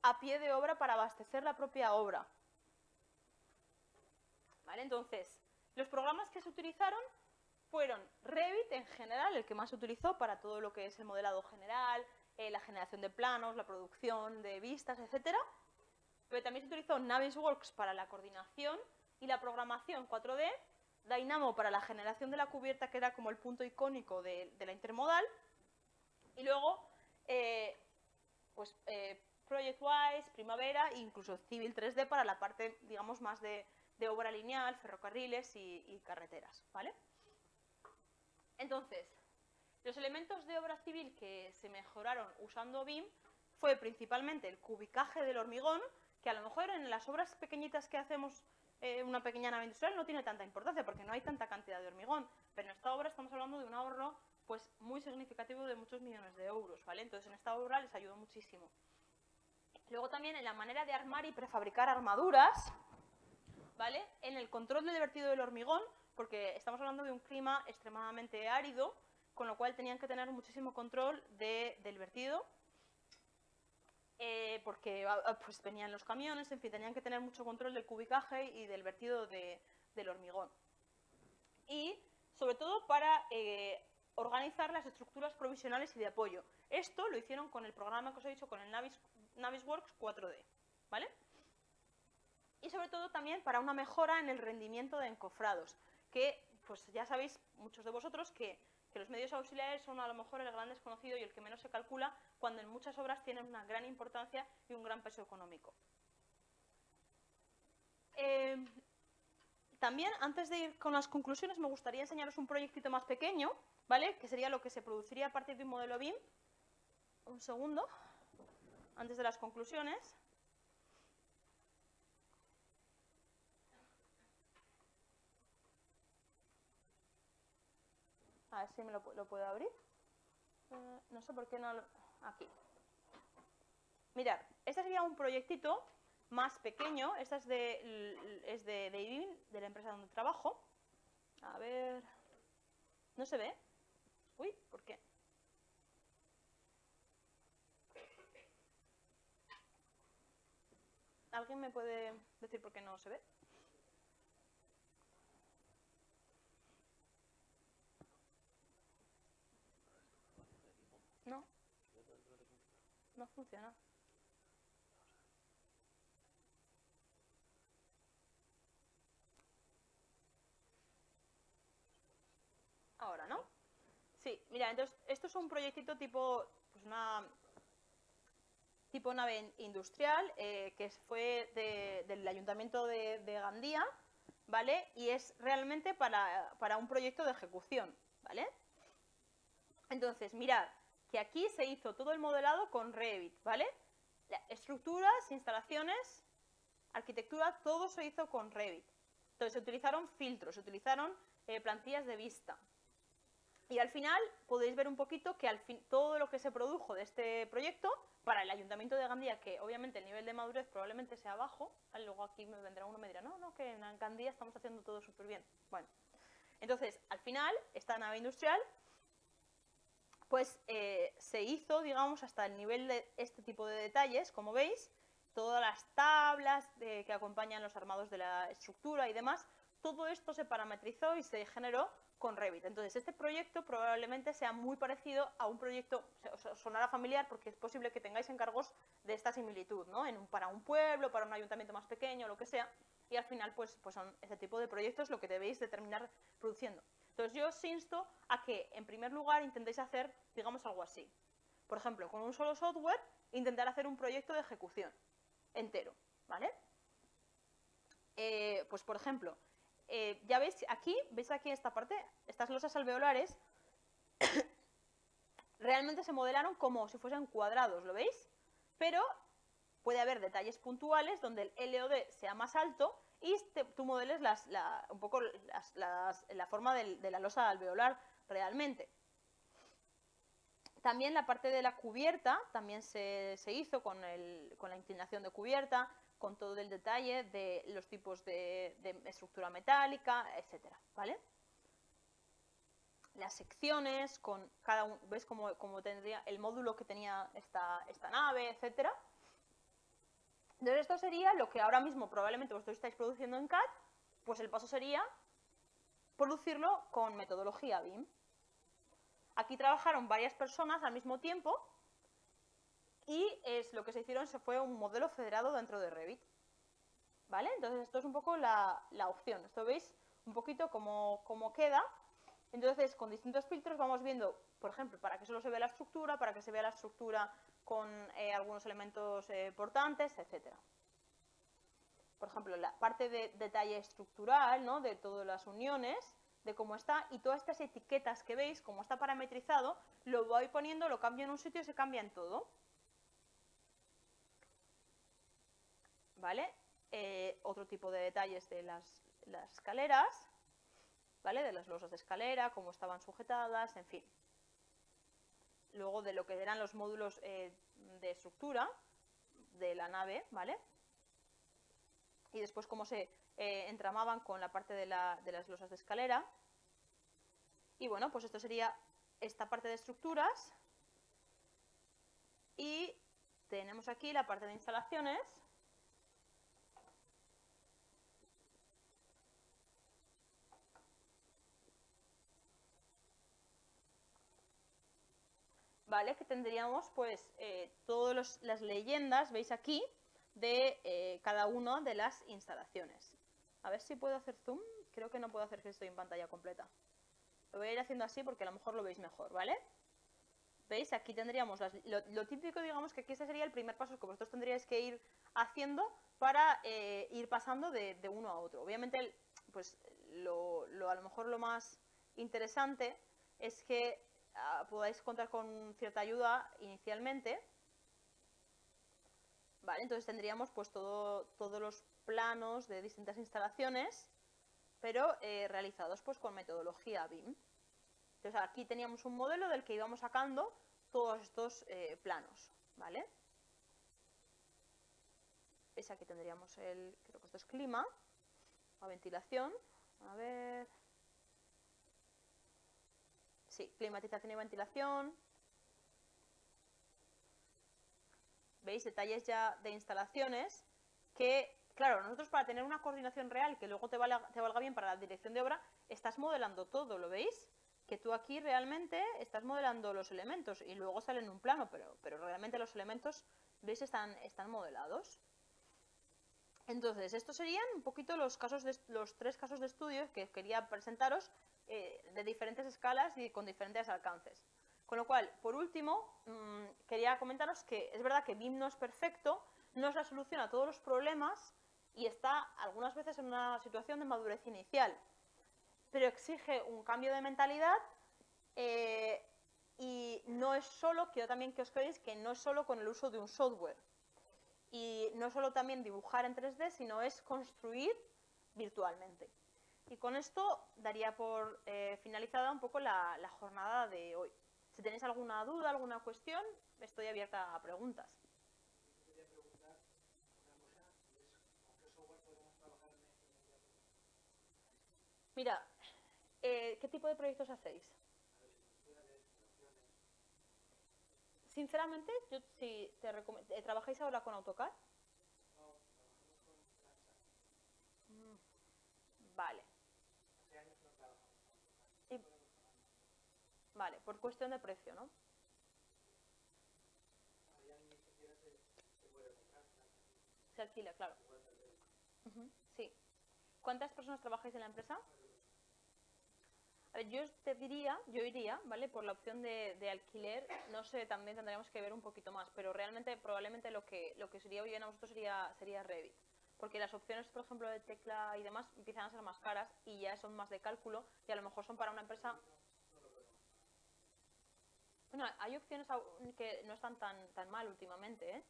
a pie de obra para abastecer la propia obra. ¿Vale? Entonces, los programas que se utilizaron fueron Revit en general, el que más se utilizó para todo lo que es el modelado general, la generación de planos, la producción de vistas, etc. Pero también se utilizó Navisworks para la coordinación y la programación 4D, Dynamo para la generación de la cubierta, que era como el punto icónico de la intermodal, y luego ProjectWise, Primavera e incluso Civil 3D para la parte, digamos, más de obra lineal, ferrocarriles y carreteras, ¿vale? Entonces, los elementos de obra civil que se mejoraron usando BIM fue principalmente el cubicaje del hormigón, que a lo mejor en las obras pequeñitas que hacemos, una pequeña nave industrial, no tiene tanta importancia porque no hay tanta cantidad de hormigón, pero en esta obra estamos hablando de un ahorro pues muy significativo de muchos millones de euros, ¿vale? Entonces en esta obra les ayudó muchísimo. Luego también en la manera de armar y prefabricar armaduras, ¿vale? En el control del vertido del hormigón, porque estamos hablando de un clima extremadamente árido, con lo cual tenían que tener muchísimo control del vertido, porque pues venían los camiones, en fin, tenían que tener mucho control del cubicaje y del vertido del hormigón. Y sobre todo para organizar las estructuras provisionales y de apoyo. Esto lo hicieron con el programa que os he dicho, con el Navisworks 4D, ¿vale? Y sobre todo también para una mejora en el rendimiento de encofrados, que pues ya sabéis muchos de vosotros que los medios auxiliares son a lo mejor el gran desconocido y el que menos se calcula, cuando en muchas obras tienen una gran importancia y un gran peso económico. También, antes de ir con las conclusiones, me gustaría enseñaros un proyectito más pequeño, ¿vale? Que sería lo que se produciría a partir de un modelo BIM. Un segundo, antes de las conclusiones. A ver si me lo puedo abrir. No sé por qué no... Aquí. Mirad, este sería un proyectito más pequeño. Esta es de BIM, de la empresa donde trabajo. A ver... ¿No se ve? Uy, ¿por qué? ¿Alguien me puede decir por qué no se ve? No. No funciona. Ahora, ¿no? Sí, mira, entonces, esto es un proyectito tipo, pues tipo nave industrial, que fue del Ayuntamiento de Gandía, ¿vale? Y es realmente para un proyecto de ejecución, ¿vale? Entonces, mirad, que aquí se hizo todo el modelado con Revit, ¿vale? Estructuras, instalaciones, arquitectura, todo se hizo con Revit. Entonces se utilizaron filtros, se utilizaron plantillas de vista. Y al final podéis ver un poquito que todo lo que se produjo de este proyecto para el Ayuntamiento de Gandía, que obviamente el nivel de madurez probablemente sea bajo, luego aquí me vendrá uno y me dirá, no, que en Gandía estamos haciendo todo súper bien. Bueno, entonces al final esta nave industrial pues se hizo, digamos, hasta el nivel de este tipo de detalles, como veis, todas las tablas que acompañan los armados de la estructura y demás, todo esto se parametrizó y se generó con Revit. Entonces, este proyecto probablemente sea muy parecido a un proyecto, os sonará familiar porque es posible que tengáis encargos de esta similitud, ¿no? Para un pueblo, para un ayuntamiento más pequeño, lo que sea, y al final pues son este tipo de proyectos lo que debéis de terminar produciendo. Entonces yo os insto a que, en primer lugar, intentéis hacer, digamos, algo así. Por ejemplo, con un solo software, intentar hacer un proyecto de ejecución entero, ¿vale? Pues, por ejemplo, ya veis aquí en esta parte, estas losas alveolares, realmente se modelaron como si fuesen cuadrados, ¿lo veis? Pero puede haber detalles puntuales donde el LOD sea más alto y tú modeles un poco la forma de la losa alveolar realmente. También la parte de la cubierta también se hizo con la inclinación de cubierta, con todo el detalle de los tipos de estructura metálica, etcétera, ¿vale? Las secciones, con cada uno, ¿ves cómo tendría el módulo que tenía esta nave, etcétera? Entonces esto sería lo que ahora mismo probablemente vosotros estáis produciendo en CAD, pues el paso sería producirlo con metodología BIM. Aquí trabajaron varias personas al mismo tiempo y lo que se hicieron fue un modelo federado dentro de Revit. ¿Vale? Entonces esto es un poco la opción. Esto veis un poquito cómo queda. Entonces con distintos filtros vamos viendo, por ejemplo, para que solo se vea la estructura, para que se vea la estructura con algunos elementos portantes, etcétera. Por ejemplo, la parte de detalle estructural, ¿no? De todas las uniones, de cómo está, y todas estas etiquetas que veis, como está parametrizado, lo voy poniendo, lo cambio en un sitio y se cambia en todo. ¿Vale? Otro tipo de detalles de las escaleras, ¿vale? De las losas de escalera, cómo estaban sujetadas, en fin. Luego de lo que eran los módulos de estructura de la nave, ¿vale? Y después cómo se entramaban con la parte de las losas de escalera. Y bueno, pues esto sería esta parte de estructuras. Y tenemos aquí la parte de instalaciones. ¿Vale? Que tendríamos pues todas las leyendas, veis aquí, de cada una de las instalaciones. A ver si puedo hacer zoom. Creo que no puedo hacer que estoy en pantalla completa. Lo voy a ir haciendo así porque a lo mejor lo veis mejor, ¿vale? ¿Veis? Aquí tendríamos lo típico, digamos, que aquí este sería el primer paso que vosotros tendríais que ir haciendo para ir pasando de uno a otro. Obviamente, pues a lo mejor lo más interesante es que podáis contar con cierta ayuda inicialmente. Vale, entonces tendríamos pues todos los planos de distintas instalaciones, pero realizados pues con metodología BIM. Entonces aquí teníamos un modelo del que íbamos sacando todos estos planos, ¿vale? ¿Veis? Aquí tendríamos creo que esto es clima, o ventilación, a ver... Sí, climatización y ventilación. ¿Veis? Detalles ya de instalaciones que, claro, nosotros para tener una coordinación real que luego te valga bien para la dirección de obra, estás modelando todo, ¿lo veis? Que tú aquí realmente estás modelando los elementos y luego salen en un plano, pero realmente los elementos, ¿veis? Están modelados. Entonces, estos serían un poquito los tres casos de estudio que quería presentaros de diferentes escalas y con diferentes alcances. Con lo cual, por último, quería comentaros que es verdad que BIM no es perfecto, no es la solución a todos los problemas y está algunas veces en una situación de madurez inicial, pero exige un cambio de mentalidad y no es solo, quiero también que os quedéis, que no es solo con el uso de un software y no es solo también dibujar en 3D, sino es construir virtualmente. Y con esto daría por finalizada un poco la jornada de hoy. Si tenéis alguna duda, alguna cuestión, estoy abierta a preguntas. Quería preguntar una cosa, y es ¿con qué software podemos trabajar en el Mira, ¿qué tipo de proyectos hacéis? Sinceramente, yo sí te recomiendo. ¿Trabajáis ahora con AutoCAD? No, trabajamos con Planchar. Vale. Hace años no trabajamos con AutoCAD. Vale, por cuestión de precio, ¿no? Ya ni siquiera se puede comprar. Se alquila, claro. Sí. ¿Cuántas personas trabajáis en la empresa? A ver, yo iría, ¿vale? Por la opción de alquiler, no sé, también tendríamos que ver un poquito más, pero realmente probablemente lo que sería bien a vosotros sería Revit. Porque las opciones, por ejemplo, de tecla y demás empiezan a ser más caras y ya son más de cálculo y a lo mejor son para una empresa. Bueno, hay opciones que no están tan mal últimamente, ¿eh?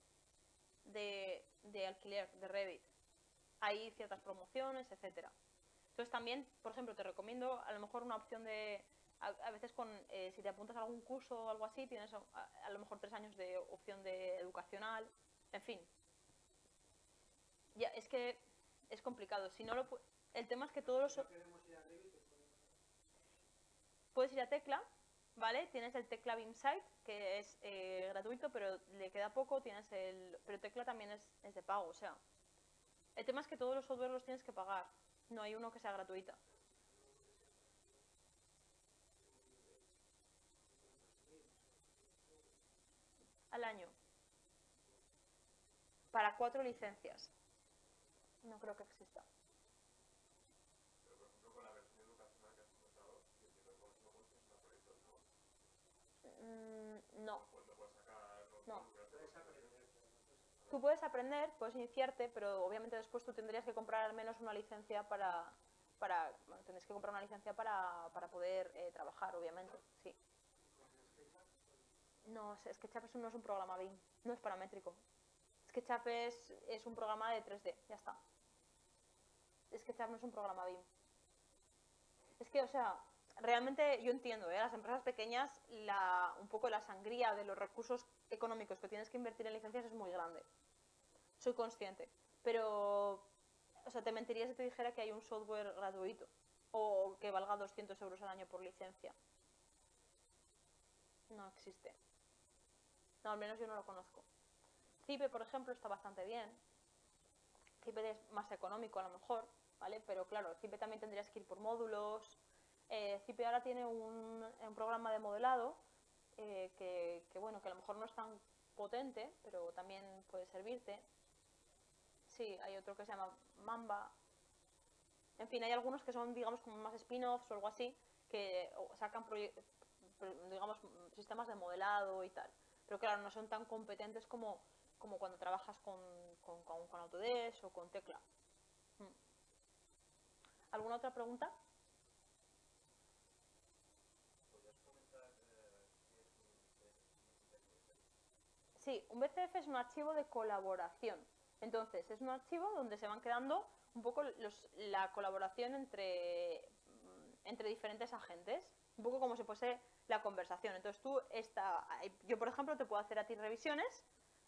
De alquiler, de Revit. Hay ciertas promociones, etcétera. Entonces también, por ejemplo, te recomiendo a lo mejor una opción de, a veces si te apuntas a algún curso o algo así, tienes a lo mejor 3 años de opción de educacional, en fin. Ya, es que es complicado. Si no el tema es que todos los... Puedes ir a Tecla, ¿vale? Tienes el Tecla BIM Site, que es gratuito, pero le queda poco, pero Tecla también es de pago, o sea. El tema es que todos los software los tienes que pagar. No hay uno que sea gratuita. Al año. Para 4 licencias. No creo que exista. Pero, por ejemplo, con la versión educacional que has comentado, yo entiendo que no puedes presentar proyectos, ¿no? No. No puedes sacar... No. Puedes aprender. Tú puedes aprender, puedes iniciarte, pero obviamente después tú tendrías que comprar al menos una licencia bueno, tendrías que comprar una licencia para poder trabajar, obviamente, sí. No, SketchUp no es un programa BIM, no es paramétrico. SketchUp es un programa de 3D, ya está. SketchUp no es un programa BIM. Es que, o sea, realmente yo entiendo, las empresas pequeñas, un poco la sangría de los recursos económicos que tienes que invertir en licencias es muy grande. Soy consciente. Pero, o sea, te mentiría si te dijera que hay un software gratuito o que valga 200 euros al año por licencia. No existe. No, al menos yo no lo conozco. Cipe, por ejemplo, está bastante bien. Cipe es más económico a lo mejor, ¿vale? Pero claro, Cipe también tendrías que ir por módulos. Cipe ahora tiene un programa de modelado bueno, que a lo mejor no es tan potente, pero también puede servirte. Sí, hay otro que se llama Mamba. En fin, hay algunos que son, digamos, como más spin-offs o algo así, que sacan, digamos, sistemas de modelado y tal. Pero claro, no son tan competentes como cuando trabajas con Autodesk o con Tecla. ¿Alguna otra pregunta? ¿Podrías comentar qué es un BCF? Sí, un BCF es un archivo de colaboración. Entonces, es un archivo donde se van quedando un poco la colaboración entre diferentes agentes. Un poco como si fuese la conversación. Entonces, yo, por ejemplo, te puedo hacer a ti revisiones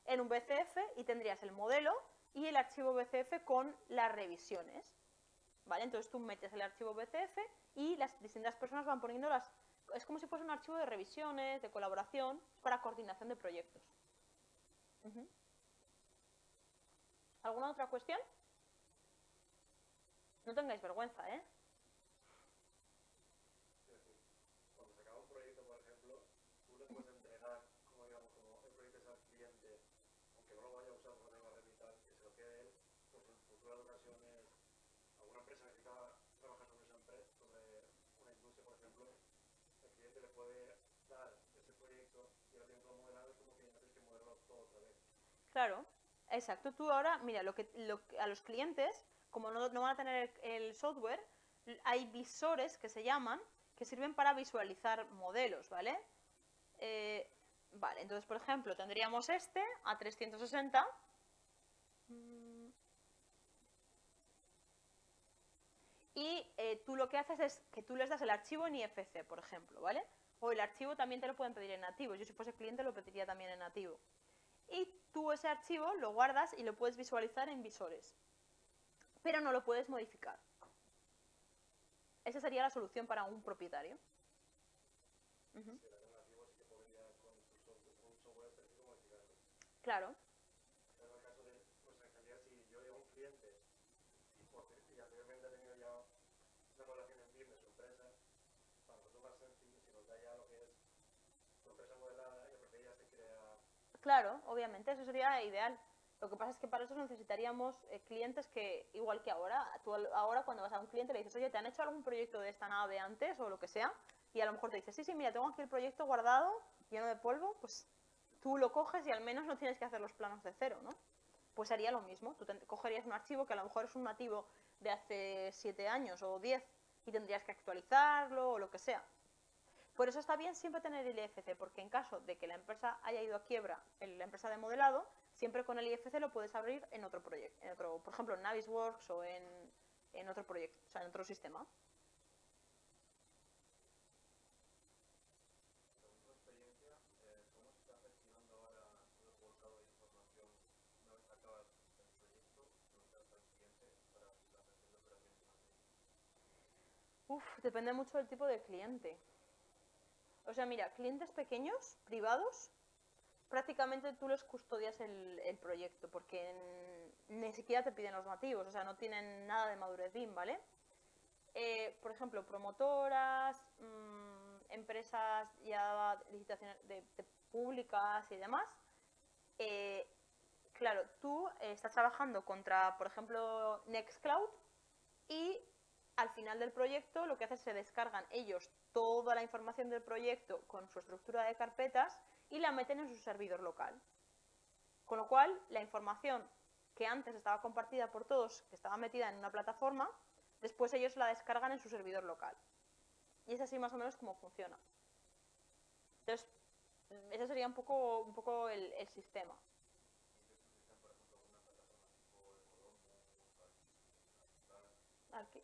en un BCF y tendrías el modelo y el archivo BCF con las revisiones. ¿Vale? Entonces, tú metes el archivo BCF y las distintas personas van poniendo es como si fuese un archivo de revisiones, de colaboración, para coordinación de proyectos. ¿Alguna otra cuestión? No tengáis vergüenza, ¿eh? Es decir, cuando se acaba un proyecto, por ejemplo, tú le puedes entregar, como digamos, como el proyecto es al cliente, aunque no lo vaya a usar porque no va a revisar, que se lo quede él, pues en futuras ocasiones, alguna empresa necesita trabajar sobre una industria, por ejemplo, el cliente le puede dar ese proyecto y ahora tiene todo modelado, es como que no tienes que modelarlo todo otra vez. Claro, exacto. Tú ahora, mira, a los clientes, como no van a tener el software, hay visores que se llaman, que sirven para visualizar modelos, ¿vale? Vale, entonces, por ejemplo, tendríamos este a 360. Y tú lo que haces es que tú les das el archivo en IFC, por ejemplo, ¿vale? O el archivo también te lo pueden pedir en nativo. Yo si fuese cliente lo pediría también en nativo. Y tú ese archivo lo guardas y lo puedes visualizar en visores. Pero no lo puedes modificar. Esa sería la solución para un propietario. Claro. En el caso de, pues en realidad, si yo llevo un cliente y anteriormente ha tenido ya una modelación en BIM de su empresa, para nosotros es más sencillo si nos da ya lo que es su empresa modelada y a partir de ya se crea. Claro, obviamente, eso sería ideal. Lo que pasa es que para eso necesitaríamos clientes que, igual que ahora, tú ahora cuando vas a un cliente le dices, oye, ¿te han hecho algún proyecto de esta nave antes o lo que sea? Y a lo mejor te dice, sí, sí, mira, tengo aquí el proyecto guardado, lleno de polvo, pues tú lo coges y al menos no tienes que hacer los planos de cero, ¿no? Pues haría lo mismo, tú cogerías un archivo que a lo mejor es un nativo de hace 7 años o 10 y tendrías que actualizarlo o lo que sea. Por eso está bien siempre tener el IFC, porque en caso de que la empresa haya ido a quiebra, la empresa de modelado, siempre con el IFC lo puedes abrir en otro proyecto, por ejemplo en Navisworks o en otro proyecto, o sea, en otro sistema. Según tu experiencia, ¿cómo se está gestionando ahora todo el volcado de información una vez acabas el proyecto, lo que hace el cliente para la gestión de operaciones financieras? Depende mucho del tipo de cliente. O sea, mira, clientes pequeños, privados, prácticamente tú les custodias el proyecto, porque ni siquiera te piden los nativos, o sea, no tienen nada de madurez BIM, ¿vale? Por ejemplo, promotoras, empresas ya licitaciones de públicas y demás, claro, tú estás trabajando contra, por ejemplo, Nextcloud y al final del proyecto lo que haces es se descargan ellos toda la información del proyecto con su estructura de carpetas y la meten en su servidor local. Con lo cual, la información que antes estaba compartida por todos, que estaba metida en una plataforma, después ellos la descargan en su servidor local. Y es así más o menos como funciona. Entonces, ese sería un poco el sistema.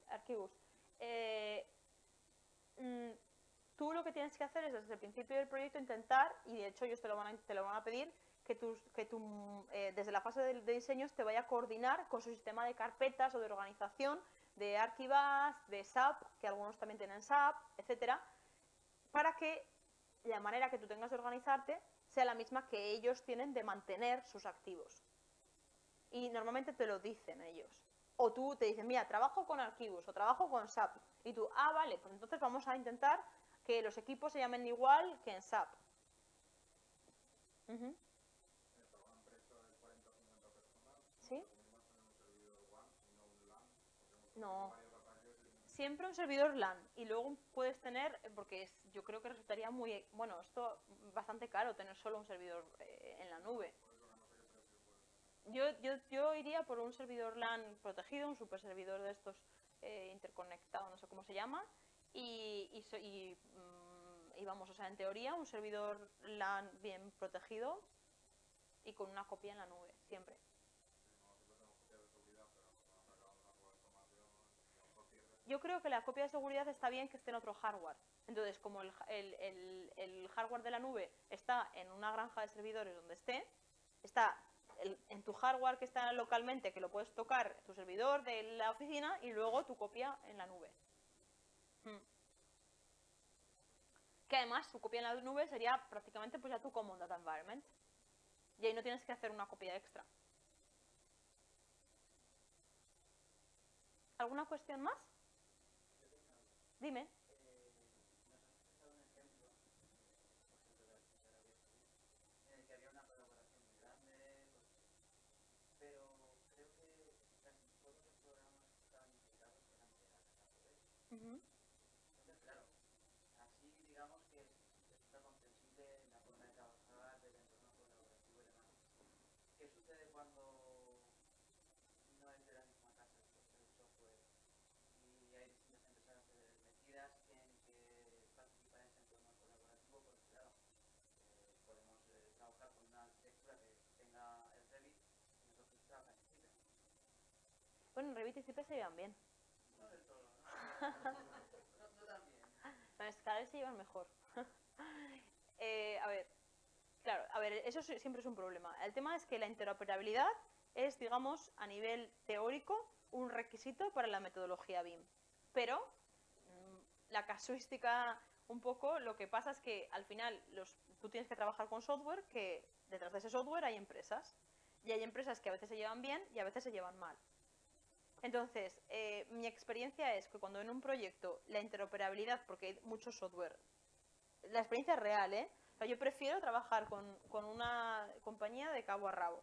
Archibus. Tú lo que tienes que hacer es desde el principio del proyecto intentar, y de hecho ellos te lo van a pedir, que desde la fase de diseños te vaya a coordinar con su sistema de carpetas o de organización, de Archibus, de SAP, que algunos también tienen SAP, etcétera, para que la manera que tú tengas de organizarte sea la misma que ellos tienen de mantener sus activos. Y normalmente te lo dicen ellos. O tú te dicen, mira, trabajo con Archibus o trabajo con SAP. Y tú, vale, pues entonces vamos a intentar que los equipos se llamen igual que en SAP. Para una empresa de 40 o 50 personas, ¿Sí? ¿cómo tener un servidor WAN y no un LAN? No. Siempre un servidor LAN. Y luego puedes tener, porque yo creo que resultaría muy, bueno, esto bastante caro tener solo un servidor en la nube. Yo iría por un servidor LAN protegido, un super servidor de estos interconectado, no sé cómo se llama, y vamos, o sea, en teoría un servidor LAN bien protegido y con una copia en la nube, siempre. Yo creo que la copia de seguridad está bien que esté en otro hardware. Entonces, como el hardware de la nube está en una granja de servidores donde está en tu hardware que está localmente, que lo puedes tocar, tu servidor de la oficina y luego tu copia en la nube. Que además tu copia en la nube sería prácticamente pues ya tu Common Data Environment. Y ahí no tienes que hacer una copia extra. ¿Alguna cuestión más? Dime. Entonces, claro, así digamos que resulta comprensible la forma de trabajar del entorno colaborativo y demás. ¿Qué sucede cuando no es de la misma casa el software y hay distintas empresas metidas, tienen que participar en ese entorno colaborativo? Porque claro, podemos trabajar con una arquitectura que tenga el Revit y nosotros trabajamos en Cipe. Bueno, Revit y Cipe se llevan bien. No del todo, ¿no? No tan bien. Cada vez se llevan mejor. A ver, eso siempre es un problema. El tema es que la interoperabilidad es, digamos, a nivel teórico, un requisito para la metodología BIM. Pero la casuística, un poco, lo que pasa es que al final tú tienes que trabajar con software que detrás de ese software hay empresas. Y hay empresas que a veces se llevan bien y a veces se llevan mal. Entonces, mi experiencia es que cuando en un proyecto la interoperabilidad, porque hay mucho software, la experiencia es real, ¿eh? O sea, yo prefiero trabajar con una compañía de cabo a rabo.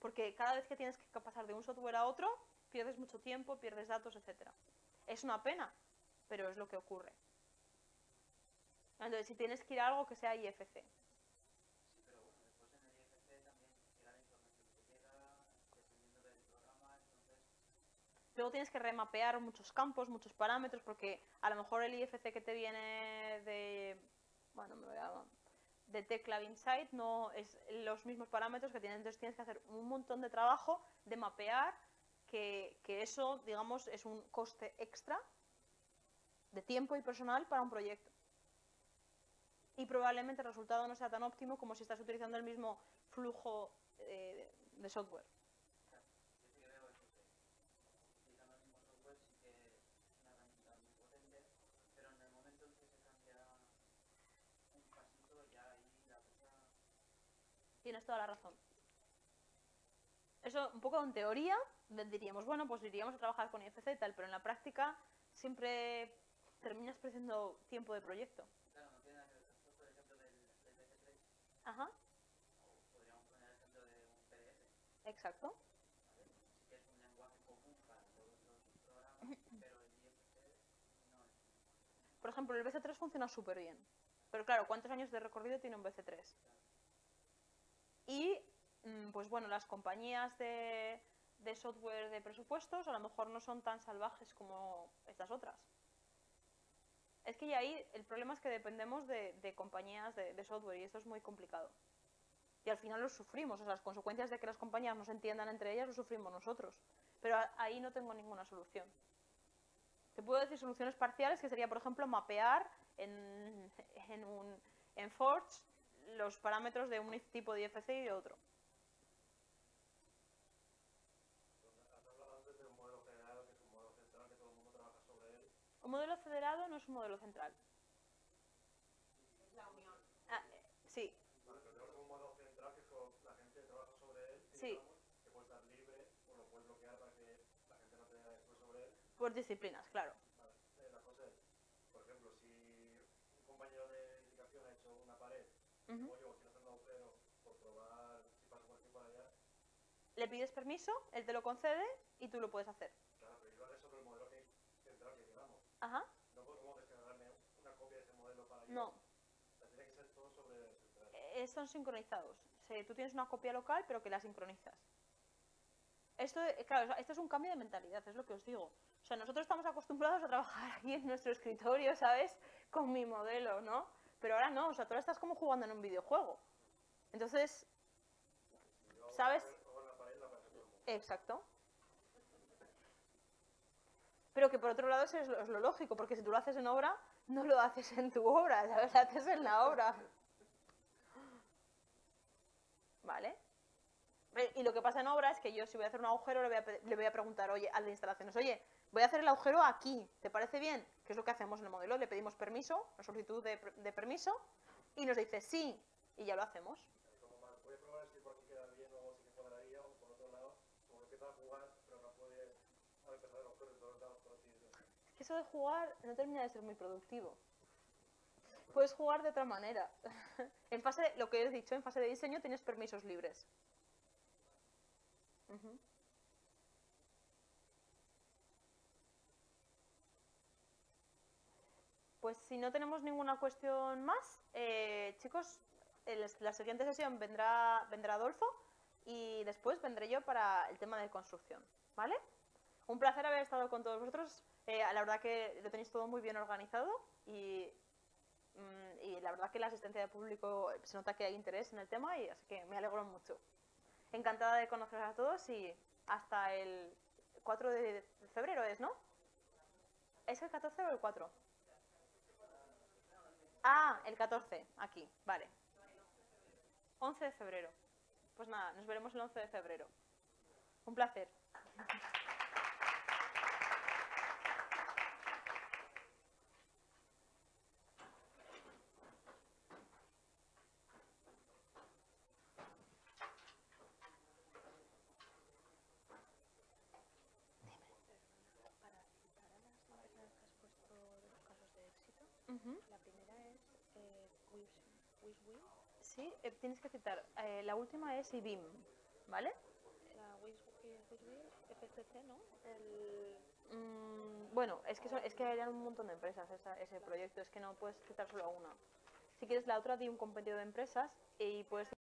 porque cada vez que tienes que pasar de un software a otro, pierdes mucho tiempo, pierdes datos, etc. Es una pena, pero es lo que ocurre. Entonces, si tienes que ir a algo que sea IFC. Sí, pero bueno, después en el IFC también llega la información que llega, dependiendo del programa, entonces... Luego tienes que remapear muchos campos, muchos parámetros, porque a lo mejor el IFC que te viene de... Bueno, de Teclab Insight no es los mismos parámetros que tienen, entonces tienes que hacer un montón de trabajo de mapear, que eso, digamos, es un coste extra de tiempo y personal para un proyecto. Y probablemente el resultado no sea tan óptimo como si estás utilizando el mismo flujo de software. Claro, yo sí que veo eso, que utilizando el mismo software sí que es una herramienta muy potente, pero en el momento en que se cambia un pasito ya ahí la cosa... Tienes toda la razón. Eso, un poco en teoría, diríamos, bueno, pues iríamos a trabajar con IFC y tal, pero en la práctica siempre terminas perdiendo tiempo de proyecto. Claro, no tiene nada que ver. Esto, por ejemplo, del BC3, Ajá, o podríamos poner el ejemplo de un PDF, exacto. ¿vale? Sí que es un lenguaje común para todos los programas, pero el IFC no es. Por ejemplo, el BC3 funciona súper bien. Pero claro, ¿cuántos años de recorrido tiene un BC3? Y, pues bueno, las compañías de software de presupuestos a lo mejor no son tan salvajes como estas otras. Es que ya ahí el problema es que dependemos de compañías de software y esto es muy complicado. Y al final lo sufrimos, o sea, las consecuencias de que las compañías no se entiendan entre ellas lo sufrimos nosotros. Pero ahí no tengo ninguna solución. Te puedo decir soluciones parciales, que sería, por ejemplo, mapear en Forge los parámetros de un tipo de IFC y de otro. Has hablado antes de un modelo federado, que es un modelo central, que todo el mundo trabaja sobre él. Un modelo federado no es un modelo central. Es la unión. Ah, sí, Vale, pero tenemos un modelo central que es como la gente trabaja sobre él, sí, digamos, que puede estar libre o lo puedes bloquear para que la gente no tenga después sobre él. por disciplinas, claro. Vale. La cosa es, por ejemplo, si un compañero de edificación ha hecho una pared, Ujú. o yo quiero hacer un agujero por probar si paso por aquí y por allá, Le pides permiso, él te lo concede y tú lo puedes hacer. claro, pero yo lo haré sobre el modelo que central que queramos. Ajá, No podemos descargarme una copia de ese modelo para yo. no, O sea, tiene que ser todo sobre el central. son sincronizados. Tú tienes una copia local pero que la sincronizas. Esto, claro, esto es un cambio de mentalidad, es lo que os digo. O sea, nosotros estamos acostumbrados a trabajar aquí en nuestro escritorio, ¿sabes? Con mi modelo, ¿no? Pero ahora no, o sea, tú ahora estás como jugando en un videojuego. Entonces, Si yo hago ¿sabes? hago en la pared, la aparece todo el mundo. Exacto. Pero que por otro lado es lo lógico, porque si tú lo haces en obra, no lo haces en tu obra, ¿sabes? Lo haces en la obra. ¿Vale? Y lo que pasa en obra es que yo si voy a hacer un agujero le voy a preguntar, oye, al de instalaciones, oye, voy a hacer el agujero aquí, ¿te parece bien? ¿Qué es lo que hacemos en el modelo? Le pedimos permiso, una solicitud de permiso, y nos dice sí, y ya lo hacemos. Como mal, voy a probar si por aquí queda bien o si que cuadraría, o por otro lado, como que empieza a jugar, pero no puede empezar el agujero de todos lados, por así decirlo. Es que eso de jugar no termina de ser muy productivo. Puedes jugar de otra manera. En fase, lo que he dicho, en fase de diseño tienes permisos libres. Ujú. Pues si no tenemos ninguna cuestión más, chicos, la siguiente sesión vendrá Adolfo y después vendré yo para el tema de construcción, ¿vale? Un placer haber estado con todos vosotros. La verdad que lo tenéis todo muy bien organizado y la verdad que la asistencia de público se nota que hay interés en el tema y así que me alegro mucho. Encantada de conoceros a todos y hasta el 4 de febrero es, ¿no? ¿Es el 14 o el 4? Ah, el 14, aquí, vale. 11 de febrero. Pues nada, nos veremos el 11 de febrero. Un placer. La primera es Wish. Sí, tienes que citar. La última es IBIM, ¿vale? FCC, ¿no? Bueno, es que hay un montón de empresas ese proyecto, es que no puedes citar solo a una. Si quieres la otra, di un compendio de empresas y puedes